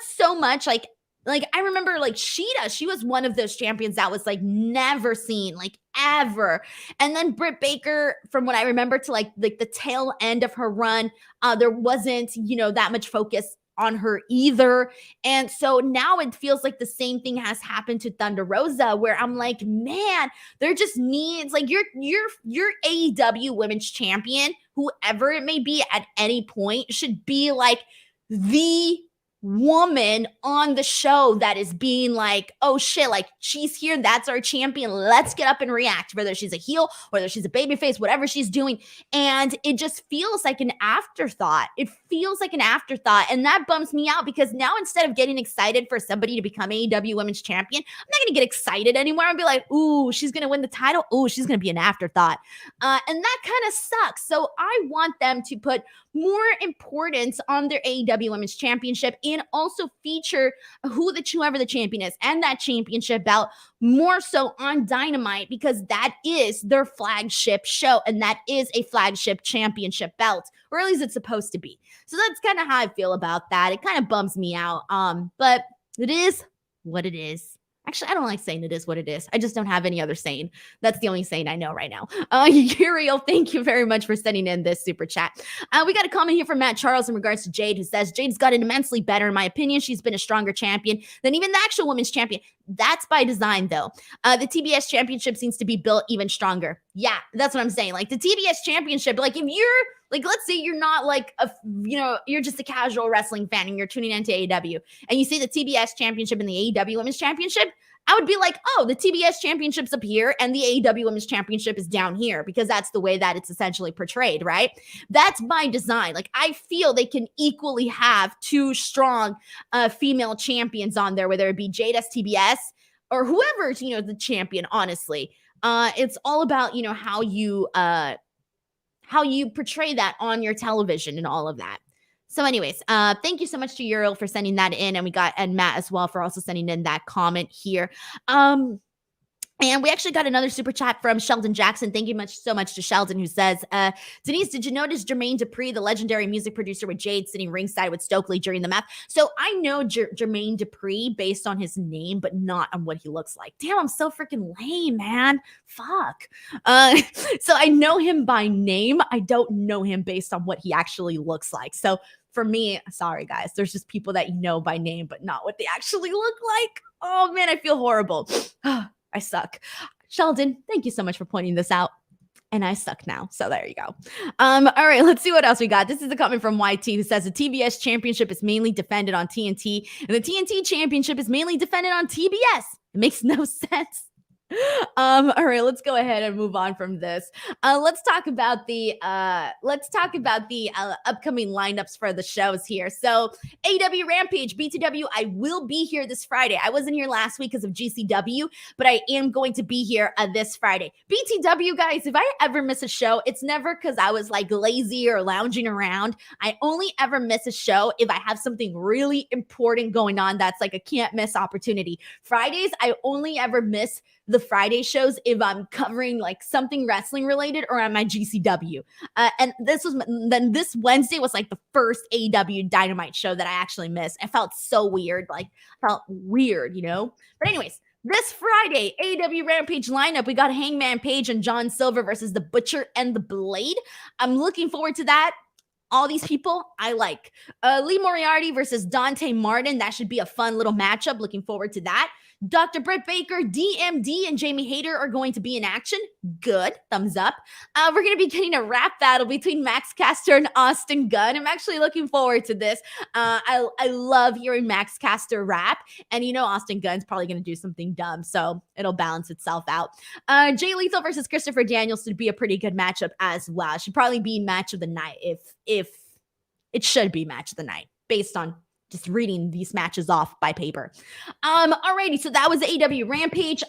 so much like I remember like Sheeta, she was one of those champions that was like never seen, like ever. And then Britt Baker, from what I remember to like the tail end of her run, there wasn't, that much focus on her either. And so now it feels like the same thing has happened to Thunder Rosa, where I'm like, man, there just needs like your AEW Women's Champion, whoever it may be at any point, should be like the woman on the show that is being like, oh shit, like she's here, that's our champion, let's get up and react, whether she's a heel, whether she's a babyface, whatever she's doing. And it just feels like an afterthought. And that bums me out because now instead of getting excited for somebody to become AEW Women's Champion, I'm not gonna get excited anymore and be like, ooh, she's gonna win the title, ooh, she's gonna be an afterthought. And that kind of sucks. So I want them to put more importance on their AEW Women's Championship and also feature whoever the champion is and that championship belt more so on Dynamite, because that is their flagship show and that is a flagship championship belt, or at least it's supposed to be. So that's kind of how I feel about that. It kind of bums me out. But it is what it is. Actually, I don't like saying it is what it is. I just don't have any other saying. That's the only saying I know right now. Uriel, thank you very much for sending in this super chat. We got a comment here from Matt Charles in regards to Jade, who says, Jade's gotten immensely better. In my opinion, she's been a stronger champion than even the actual women's champion. That's by design, though. The TBS championship seems to be built even stronger. Yeah, that's what I'm saying. Like the TBS championship, like if you're like, let's say you're not like you're just a casual wrestling fan and you're tuning into AEW and you see the TBS championship and the AEW Women's Championship, I would be like, oh, the TBS championship's up here and the AEW Women's Championship is down here, because that's the way that it's essentially portrayed, right? That's by design. Like, I feel they can equally have two strong female champions on there, whether it be Jade as TBS or whoever's, the champion, honestly. It's all about, how you portray that on your television and all of that. So anyways, thank you so much to Uriel for sending that in. And Matt as well for also sending in that comment here. And we actually got another super chat from Sheldon Jackson. Thank you so much to Sheldon, who says, Denise, did you notice Jermaine Dupri, the legendary music producer with Jade, sitting ringside with Stokely during the match? So I know Jermaine Dupri based on his name, but not on what he looks like. Damn, I'm so freaking lame, man. Fuck. So I know him by name. I don't know him based on what he actually looks like. So for me, sorry guys, there's just people that you know by name, but not what they actually look like. Oh man, I feel horrible. I suck. Sheldon, thank you so much for pointing this out. And I suck now. So there you go. All right, let's see what else we got. This is a comment from YT who says the TBS championship is mainly defended on TNT, and the TNT championship is mainly defended on TBS. It makes no sense. All right, let's go ahead and move on from this. Let's talk about the upcoming lineups for the shows here. So AEW Rampage, BTW, I will be here this Friday. I wasn't here last week because of GCW, but I am going to be here this Friday. BTW, guys, if I ever miss a show, it's never because I was like lazy or lounging around. I only ever miss a show if I have something really important going on that's like a can't miss opportunity. Fridays, I only ever miss the Friday shows if I'm covering like something wrestling related or on my GCW. And this Wednesday was like the first AEW Dynamite show that I actually missed. It felt so weird, But anyways, this Friday, AEW Rampage lineup, we got Hangman Page and John Silver versus the Butcher and the Blade. I'm looking forward to that. All these people I like. Lee Moriarty versus Dante Martin. That should be a fun little matchup. Looking forward to that. Dr. Britt Baker, DMD, and Jamie Hayter are going to be in action. Good. Thumbs up. We're going to be getting a rap battle between Max Caster and Austin Gunn. I'm actually looking forward to this. I love hearing Max Caster rap. And Austin Gunn's probably going to do something dumb, so it'll balance itself out. Jay Lethal versus Christopher Daniels would be a pretty good matchup as well. It should probably be match of the night if it should be match of the night based on just reading these matches off by paper. Alrighty, so that was AEW Rampage.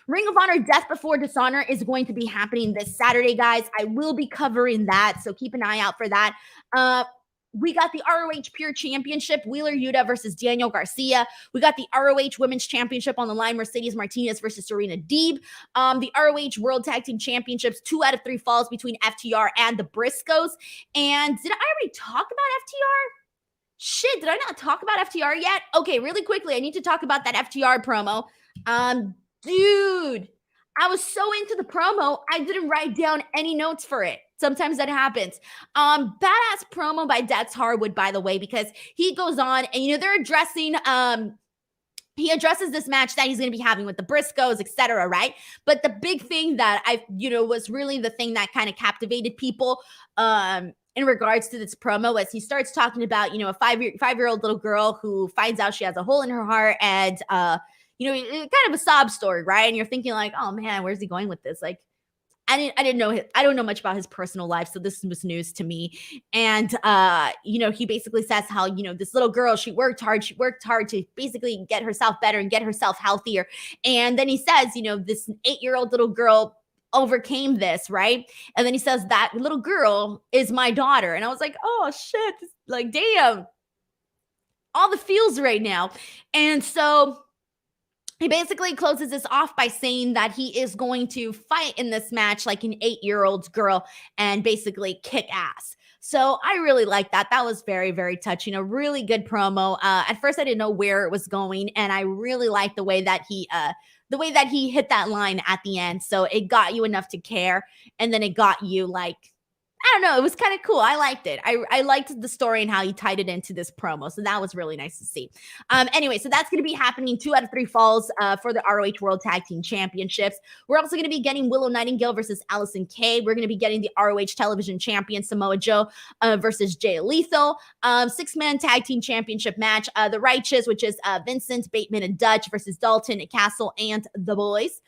Ring of Honor Death Before Dishonor is going to be happening this Saturday, guys. I will be covering that, so keep an eye out for that. We got the ROH Pure Championship, Wheeler Yuta versus Daniel Garcia. We got the ROH Women's Championship on the line, Mercedes Martinez versus Serena Deeb. The ROH World Tag Team Championships, 2 out of 3 falls between FTR and the Briscoes. And did I already talk about FTR? Shit, did I not talk about FTR yet? Okay, really quickly, I need to talk about that FTR promo. Dude, I was so into the promo, I didn't write down any notes for it. Sometimes that happens. Badass promo by Dax Harwood, by the way, because he goes on and, they're addressing, he addresses this match that he's going to be having with the Briscoes, etc., right? But the big thing that was really the thing that kind of captivated people, in regards to this promo, as he starts talking about, a five-year-old little girl who finds out she has a hole in her heart, and kind of a sob story, right? And you're thinking like, oh man, where's he going with this? Like, I don't know much about his personal life, so this was news to me. And he basically says how this little girl, she worked hard to basically get herself better and get herself healthier. And then he says, this 8-year-old little girl overcame this, right? And then he says that little girl is my daughter. And I was like, oh shit, like damn, all the feels right now. And so he basically closes this off by saying that he is going to fight in this match like an 8-year-old girl and basically kick ass. So I really like that. That was very, very touching. A really good promo. At first I didn't know where it was going, and I really liked the way that he hit that line at the end. So it got you enough to care, and then it got you like, I don't know, it was kind of cool. I liked it. I liked the story and how he tied it into this promo. So that was really nice to see. Anyway, so that's going to be happening 2 out of 3 falls for the ROH World Tag Team Championships. We're also going to be getting Willow Nightingale versus Allison Kay. We're going to be getting the ROH Television Champion Samoa Joe versus Jay Lethal. 6-man Tag Team Championship match. The Righteous, which is Vincent, Bateman, and Dutch versus Dalton, Castle, and the Boys.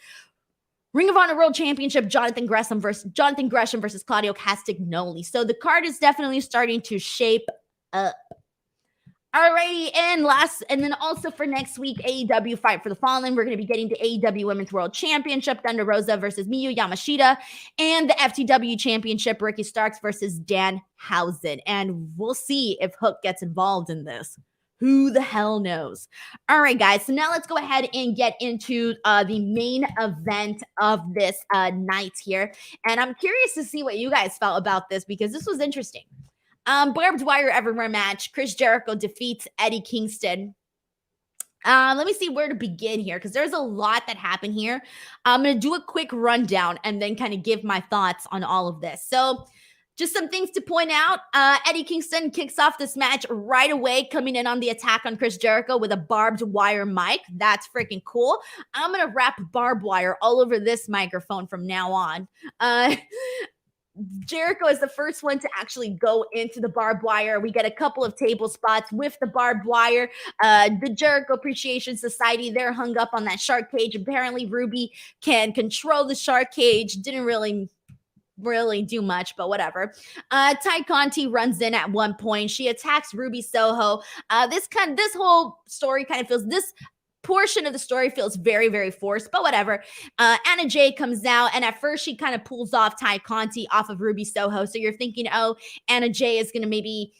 Ring of Honor World Championship, Jonathan Gresham versus Claudio Castagnoli. So the card is definitely starting to shape up. Alrighty, and then also for next week, AEW Fight for the Fallen. We're going to be getting the AEW Women's World Championship, Thunder Rosa versus Miyu Yamashita, and the FTW Championship, Ricky Starks versus Danhausen. And we'll see if Hook gets involved in this. Who the hell knows? All right, guys. So now let's go ahead and get into the main event of this night here. And I'm curious to see what you guys felt about this, because this was interesting. Barbed wire everywhere match. Chris Jericho defeats Eddie Kingston. Let me see where to begin here, because there's a lot that happened here. I'm going to do a quick rundown and then kind of give my thoughts on all of this. So just some things to point out. Eddie Kingston kicks off this match right away, coming in on the attack on Chris Jericho with a barbed wire mic. That's freaking cool. I'm going to wrap barbed wire all over this microphone from now on. Jericho is the first one to actually go into the barbed wire. We get a couple of table spots with the barbed wire. The Jericho Appreciation Society, they're hung up on that shark cage. Apparently, Ruby can control the shark cage. Didn't really do much, but whatever. Ty Conti runs in at one point. She attacks Ruby Soho. This whole story kind of feels, this portion of the story feels very, very forced, but whatever. Anna Jay comes out, and at first she kind of pulls off Ty Conti off of Ruby Soho. So you're thinking, oh, Anna Jay is going to maybe,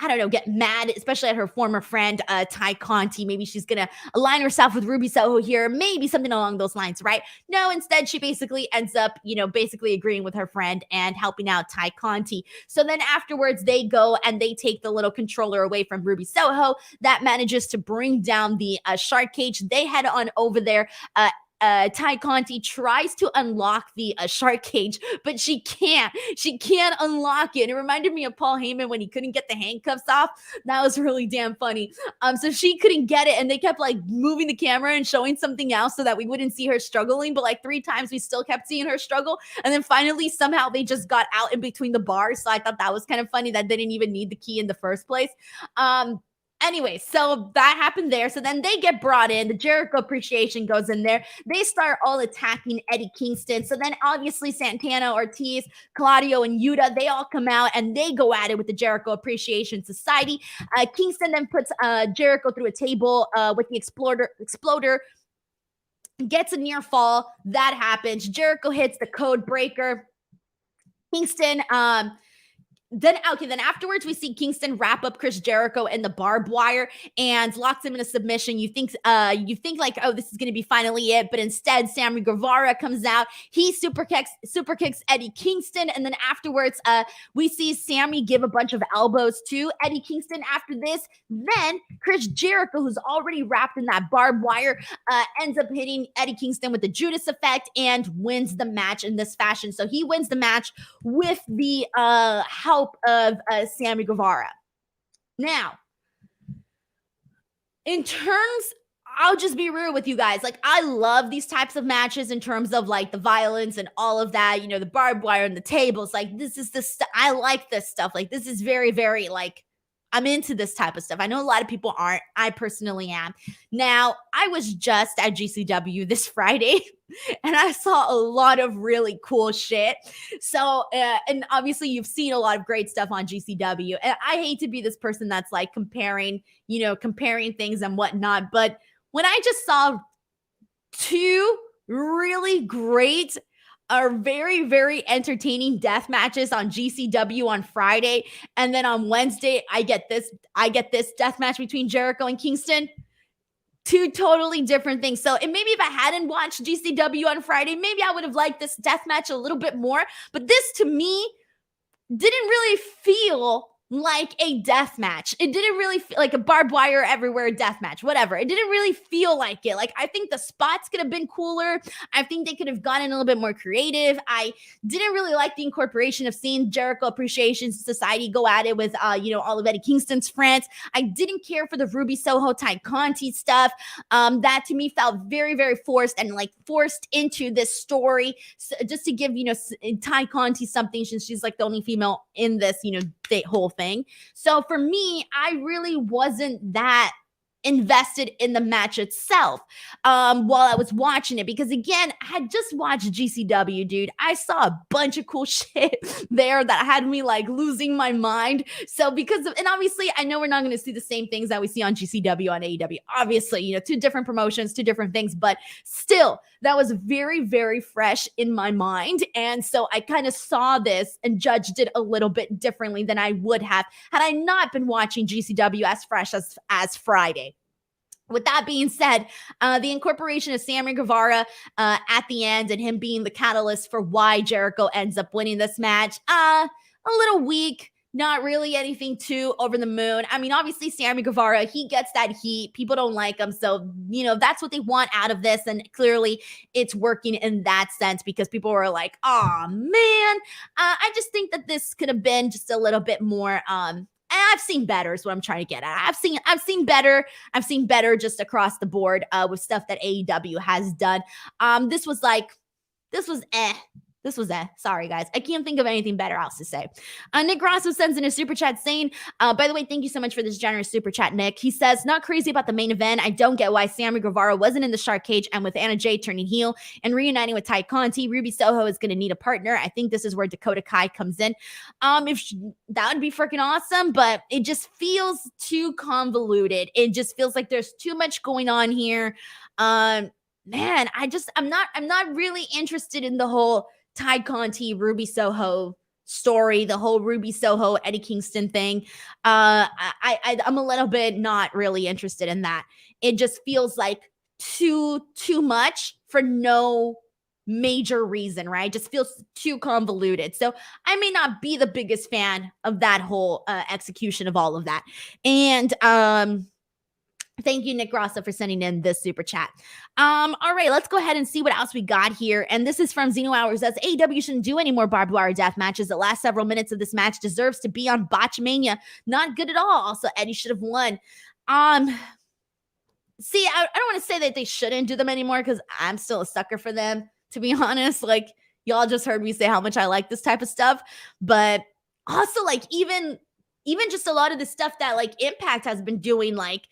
I don't know, get mad, especially at her former friend, Ty Conti. Maybe she's going to align herself with Ruby Soho here. Maybe something along those lines, right? No, instead, she basically ends up, basically agreeing with her friend and helping out Ty Conti. So then afterwards, they go and they take the little controller away from Ruby Soho. That manages to bring down the shark cage. They head on over there. Ty Conti tries to unlock the shark cage, but she can't. She can't unlock it. It reminded me of Paul Heyman when he couldn't get the handcuffs off. That was really damn funny. So she couldn't get it, and they kept like moving the camera and showing something else so that we wouldn't see her struggling. But like 3 times, we still kept seeing her struggle. And then finally, somehow they just got out in between the bars. So I thought that was kind of funny that they didn't even need the key in the first place. Anyway, so that happened there. So then they get brought in. The Jericho Appreciation goes in there. They start all attacking Eddie Kingston. So then obviously Santana, Ortiz, Claudio, and Yuta, they all come out and they go at it with the Jericho Appreciation Society. Kingston then puts Jericho through a table with the exploder. Gets a near fall. That happens. Jericho hits the code breaker. Kingston, Then afterwards, we see Kingston wrap up Chris Jericho in the barbed wire and locks him in a submission. You think like, oh, this is going to be finally it. But instead, Sammy Guevara comes out. He super kicks Eddie Kingston. And then afterwards, we see Sammy give a bunch of elbows to Eddie Kingston after this. Then Chris Jericho, who's already wrapped in that barbed wire, ends up hitting Eddie Kingston with the Judas effect and wins the match in this fashion. So he wins the match with the help of Sammy Guevara. Now, in terms, I'll just be real with you guys. Like, I love these types of matches in terms of like the violence and all of that, the barbed wire and the tables. Like, this is I like this stuff. Like, this is very, very like, I'm into this type of stuff. I know a lot of people aren't. I personally am. Now, I was just at GCW this Friday and I saw a lot of really cool shit. So, and obviously you've seen a lot of great stuff on GCW. And I hate to be this person that's like comparing things and whatnot. But when I just saw 2 really great are very, very entertaining death matches on GCW on Friday. And then on Wednesday, I get this death match between Jericho and Kingston. 2 totally different things. So, and maybe if I hadn't watched GCW on Friday, maybe I would have liked this death match a little bit more. But this to me didn't really feel like a death match. It didn't really feel like a barbed wire everywhere death match, whatever. It didn't really feel like it. Like, I think the spots could have been cooler. I think they could have gotten a little bit more creative. I didn't really like the incorporation of seeing Jericho Appreciation Society go at it with, all of Eddie Kingston's friends. I didn't care for the Ruby Soho Ty Conti stuff. That to me felt very, very forced and like forced into this story, so just to give, Ty Conti something, since she's like the only female in this, the whole thing. So for me, I really wasn't that invested in the match itself while I was watching it, because again, I had just watched GCW, dude. I saw a bunch of cool shit there that had me like losing my mind. So and obviously I know we're not going to see the same things that we see on GCW on AEW, obviously, 2 different promotions, 2 different things, but still that was very, very fresh in my mind. And so I kind of saw this and judged it a little bit differently than I would have had I not been watching GCW as fresh as Friday. With that being said, the incorporation of Sammy Guevara at the end and him being the catalyst for why Jericho ends up winning this match, a little weak. not really anything too over the moon. I mean, obviously, Sammy Guevara, he gets that heat. People don't like him. So, that's what they want out of this. And clearly, it's working in that sense because people were like, oh, man. I just think that this could have been just a little bit more. And I've seen better is what I'm trying to get at. I've seen better. I've seen better just across the board with stuff that AEW has done. This was eh. This was Sorry, guys. I can't think of anything better else to say. Nick Rosso sends in a super chat saying, by the way, thank you so much for this generous super chat, Nick. He says, not crazy about the main event. I don't get why Sammy Guevara wasn't in the shark cage, and with Anna Jay turning heel and reuniting with Ty Conti, Ruby Soho is going to need a partner. I think this is where Dakota Kai comes in. That would be freaking awesome, but it just feels too convoluted. It just feels like there's too much going on here. Man, I'm not really interested in the whole Ty Conti, Ruby Soho story, the whole Ruby Soho, Eddie Kingston thing. I'm a little bit not really interested in that. It just feels like too much for no major reason, right? It just feels too convoluted. So I may not be the biggest fan of that whole execution of all of that. And thank you, Nick Rossa, for sending in this super chat. All right, let's go ahead and see what else we got here. And this is from Zeno Hours. Says AEW shouldn't do any more barbed wire death matches. The last several minutes of this match deserves to be on Botchmania. Not good at all. Also, Eddie should have won. See, I don't want to say that they shouldn't do them anymore because I'm still a sucker for them, to be honest. Like, y'all just heard me say how much I like this type of stuff. But also, like, even just a lot of the stuff that, like, Impact has been doing, like,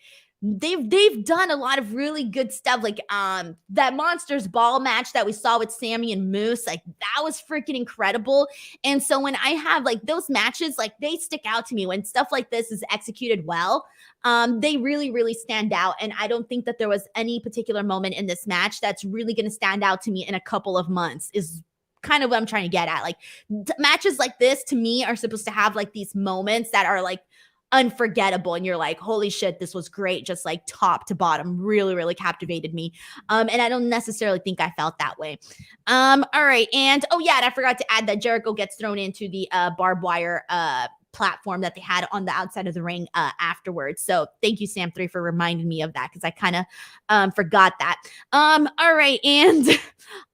they've done a lot of really good stuff, like that Monsters Ball match that we saw with Sammy and Moose, like that was freaking incredible. And so when I have like those matches, like they stick out to me when stuff like this is executed well. They really, really stand out. And I don't think that there was any particular moment in this match that's really going to stand out to me in a couple of months is kind of what I'm trying to get at. Like matches like this to me are supposed to have like these moments that are like unforgettable, and you're like, holy shit, this was great, just like top to bottom, really, really captivated me. And I don't necessarily think I felt that way. All right, and oh yeah, and I forgot to add that Jericho gets thrown into the barbed wire platform that they had on the outside of the ring afterwards. So thank you, Sam3, for reminding me of that because I kind of forgot that. All right, and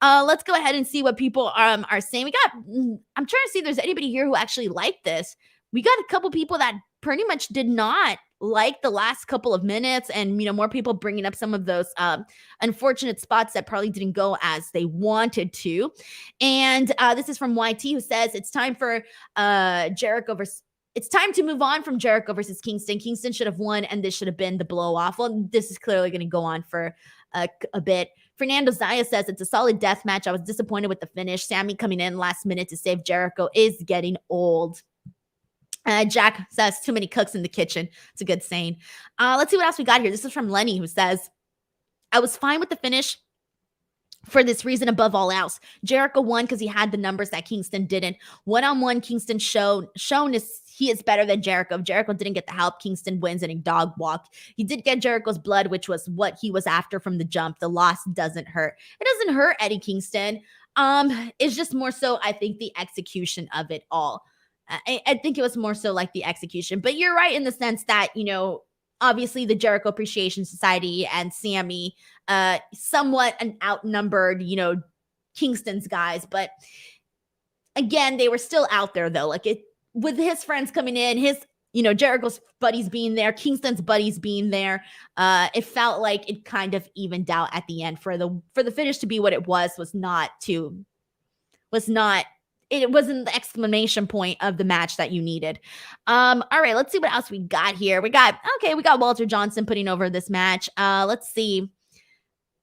let's go ahead and see what people are saying. I'm trying to see if there's anybody here who actually liked this. We got a couple people that pretty much did not like the last couple of minutes, and more people bringing up some of those unfortunate spots that probably didn't go as they wanted to. And this is from YT, who says it's time for Jericho versus. It's time to move on from Jericho versus Kingston. Kingston should have won, and this should have been the blow off. Well, this is clearly going to go on for a bit. Fernando Zaya says it's a solid death match. I was disappointed with the finish. Sammy coming in last minute to save Jericho is getting old. Jack says too many cooks in the kitchen. It's a good saying. Let's see what else we got here. This is from Lenny, who says, I was fine with the finish for this reason above all else. Jericho won because he had the numbers that Kingston didn't. One-on-one, Kingston shown he is better than Jericho. If Jericho didn't get the help, Kingston wins in a dog walk. He did get Jericho's blood, which was what he was after from the jump. The loss doesn't hurt. It doesn't hurt Eddie Kingston. It's just more so, I think, the execution of it all. I think it was more so like the execution. But you're right in the sense that, obviously the Jericho Appreciation Society and Sammy, somewhat an outnumbered, Kingston's guys. But again, they were still out there though. Like with his friends coming in, Jericho's buddies being there, Kingston's buddies being there. It felt like it kind of evened out at the end for the finish to be what it was it wasn't the exclamation point of the match that you needed. All right, let's see what else we got here. We got Walter Johnson putting over this match. Let's see.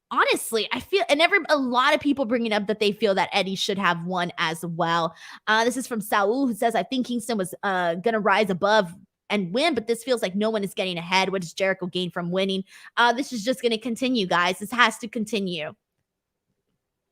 Honestly, I feel, and a lot of people bringing up that they feel that Eddie should have won as well. This is from Saul, who says, I think Kingston was going to rise above and win, but this feels like no one is getting ahead. What does Jericho gain from winning? This is just going to continue, guys. This has to continue.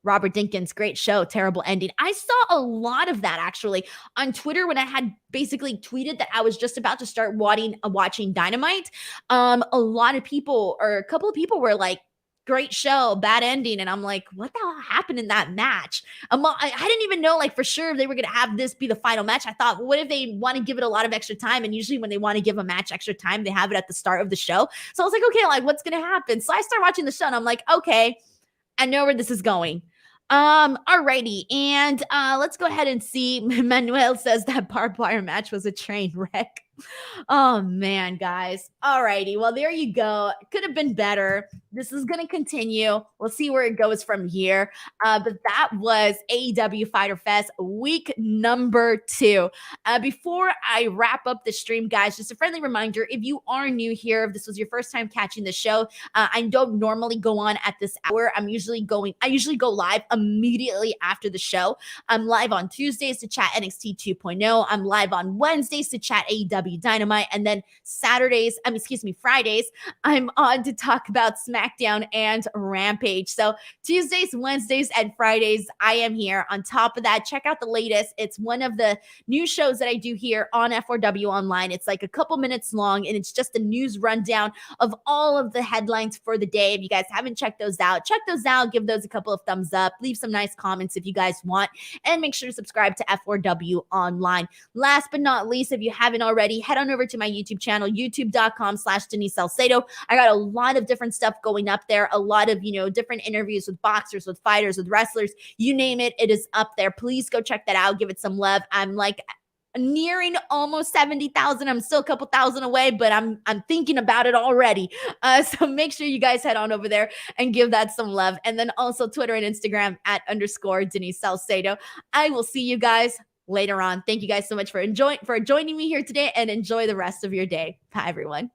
Robert Dinkins, great show, terrible ending. I saw a lot of that actually on Twitter when I had basically tweeted that I was just about to start watching Dynamite. A lot of people, or a couple of people were like great show, bad ending. And I'm like, what the hell happened in that match? I didn't even know like for sure if they were going to have this be the final match. I thought, well, what if they want to give it a lot of extra time? And usually when they want to give a match extra time, they have it at the start of the show. So I was like, okay, like what's going to happen? So I start watching the show and I'm like, okay, I know where this is going. Alrighty, and let's go ahead and see. Manuel says that barbed wire match was a train wreck. Oh man, guys. Alrighty, well there you go. Could have been better. This is gonna continue. We'll see where it goes from here. But that was AEW Fyter Fest week number 2. Before I wrap up the stream, guys, just a friendly reminder: if you are new here, if this was your first time catching the show, I don't normally go on at this hour. I usually go live immediately after the show. I'm live on Tuesdays to chat NXT 2.0. I'm live on Wednesdays to chat AEW Dynamite, and then Fridays, I'm on to talk about SmackDown and Rampage. So Tuesdays, Wednesdays, and Fridays, I am here. On top of that, check out the latest. It's one of the new shows that I do here on F4W Online. It's like a couple minutes long, and it's just a news rundown of all of the headlines for the day. If you guys haven't checked those out, check those out. Give those a couple of thumbs up. Leave some nice comments if you guys want, and make sure to subscribe to F4W Online. Last but not least, if you haven't already, head on over to my YouTube channel, youtube.com/Denise Salcedo. I got a lot of different stuff going up there, a lot of, different interviews with boxers, with fighters, with wrestlers, you name it, it is up there. Please go check that out. Give it some love. I'm like nearing almost 70,000. I'm still a couple thousand away, but I'm thinking about it already. So make sure you guys head on over there and give that some love. And then also Twitter and Instagram @_Denise Salcedo. I will see you guys later on. Thank you guys so much for joining me here today, and enjoy the rest of your day. Bye, everyone.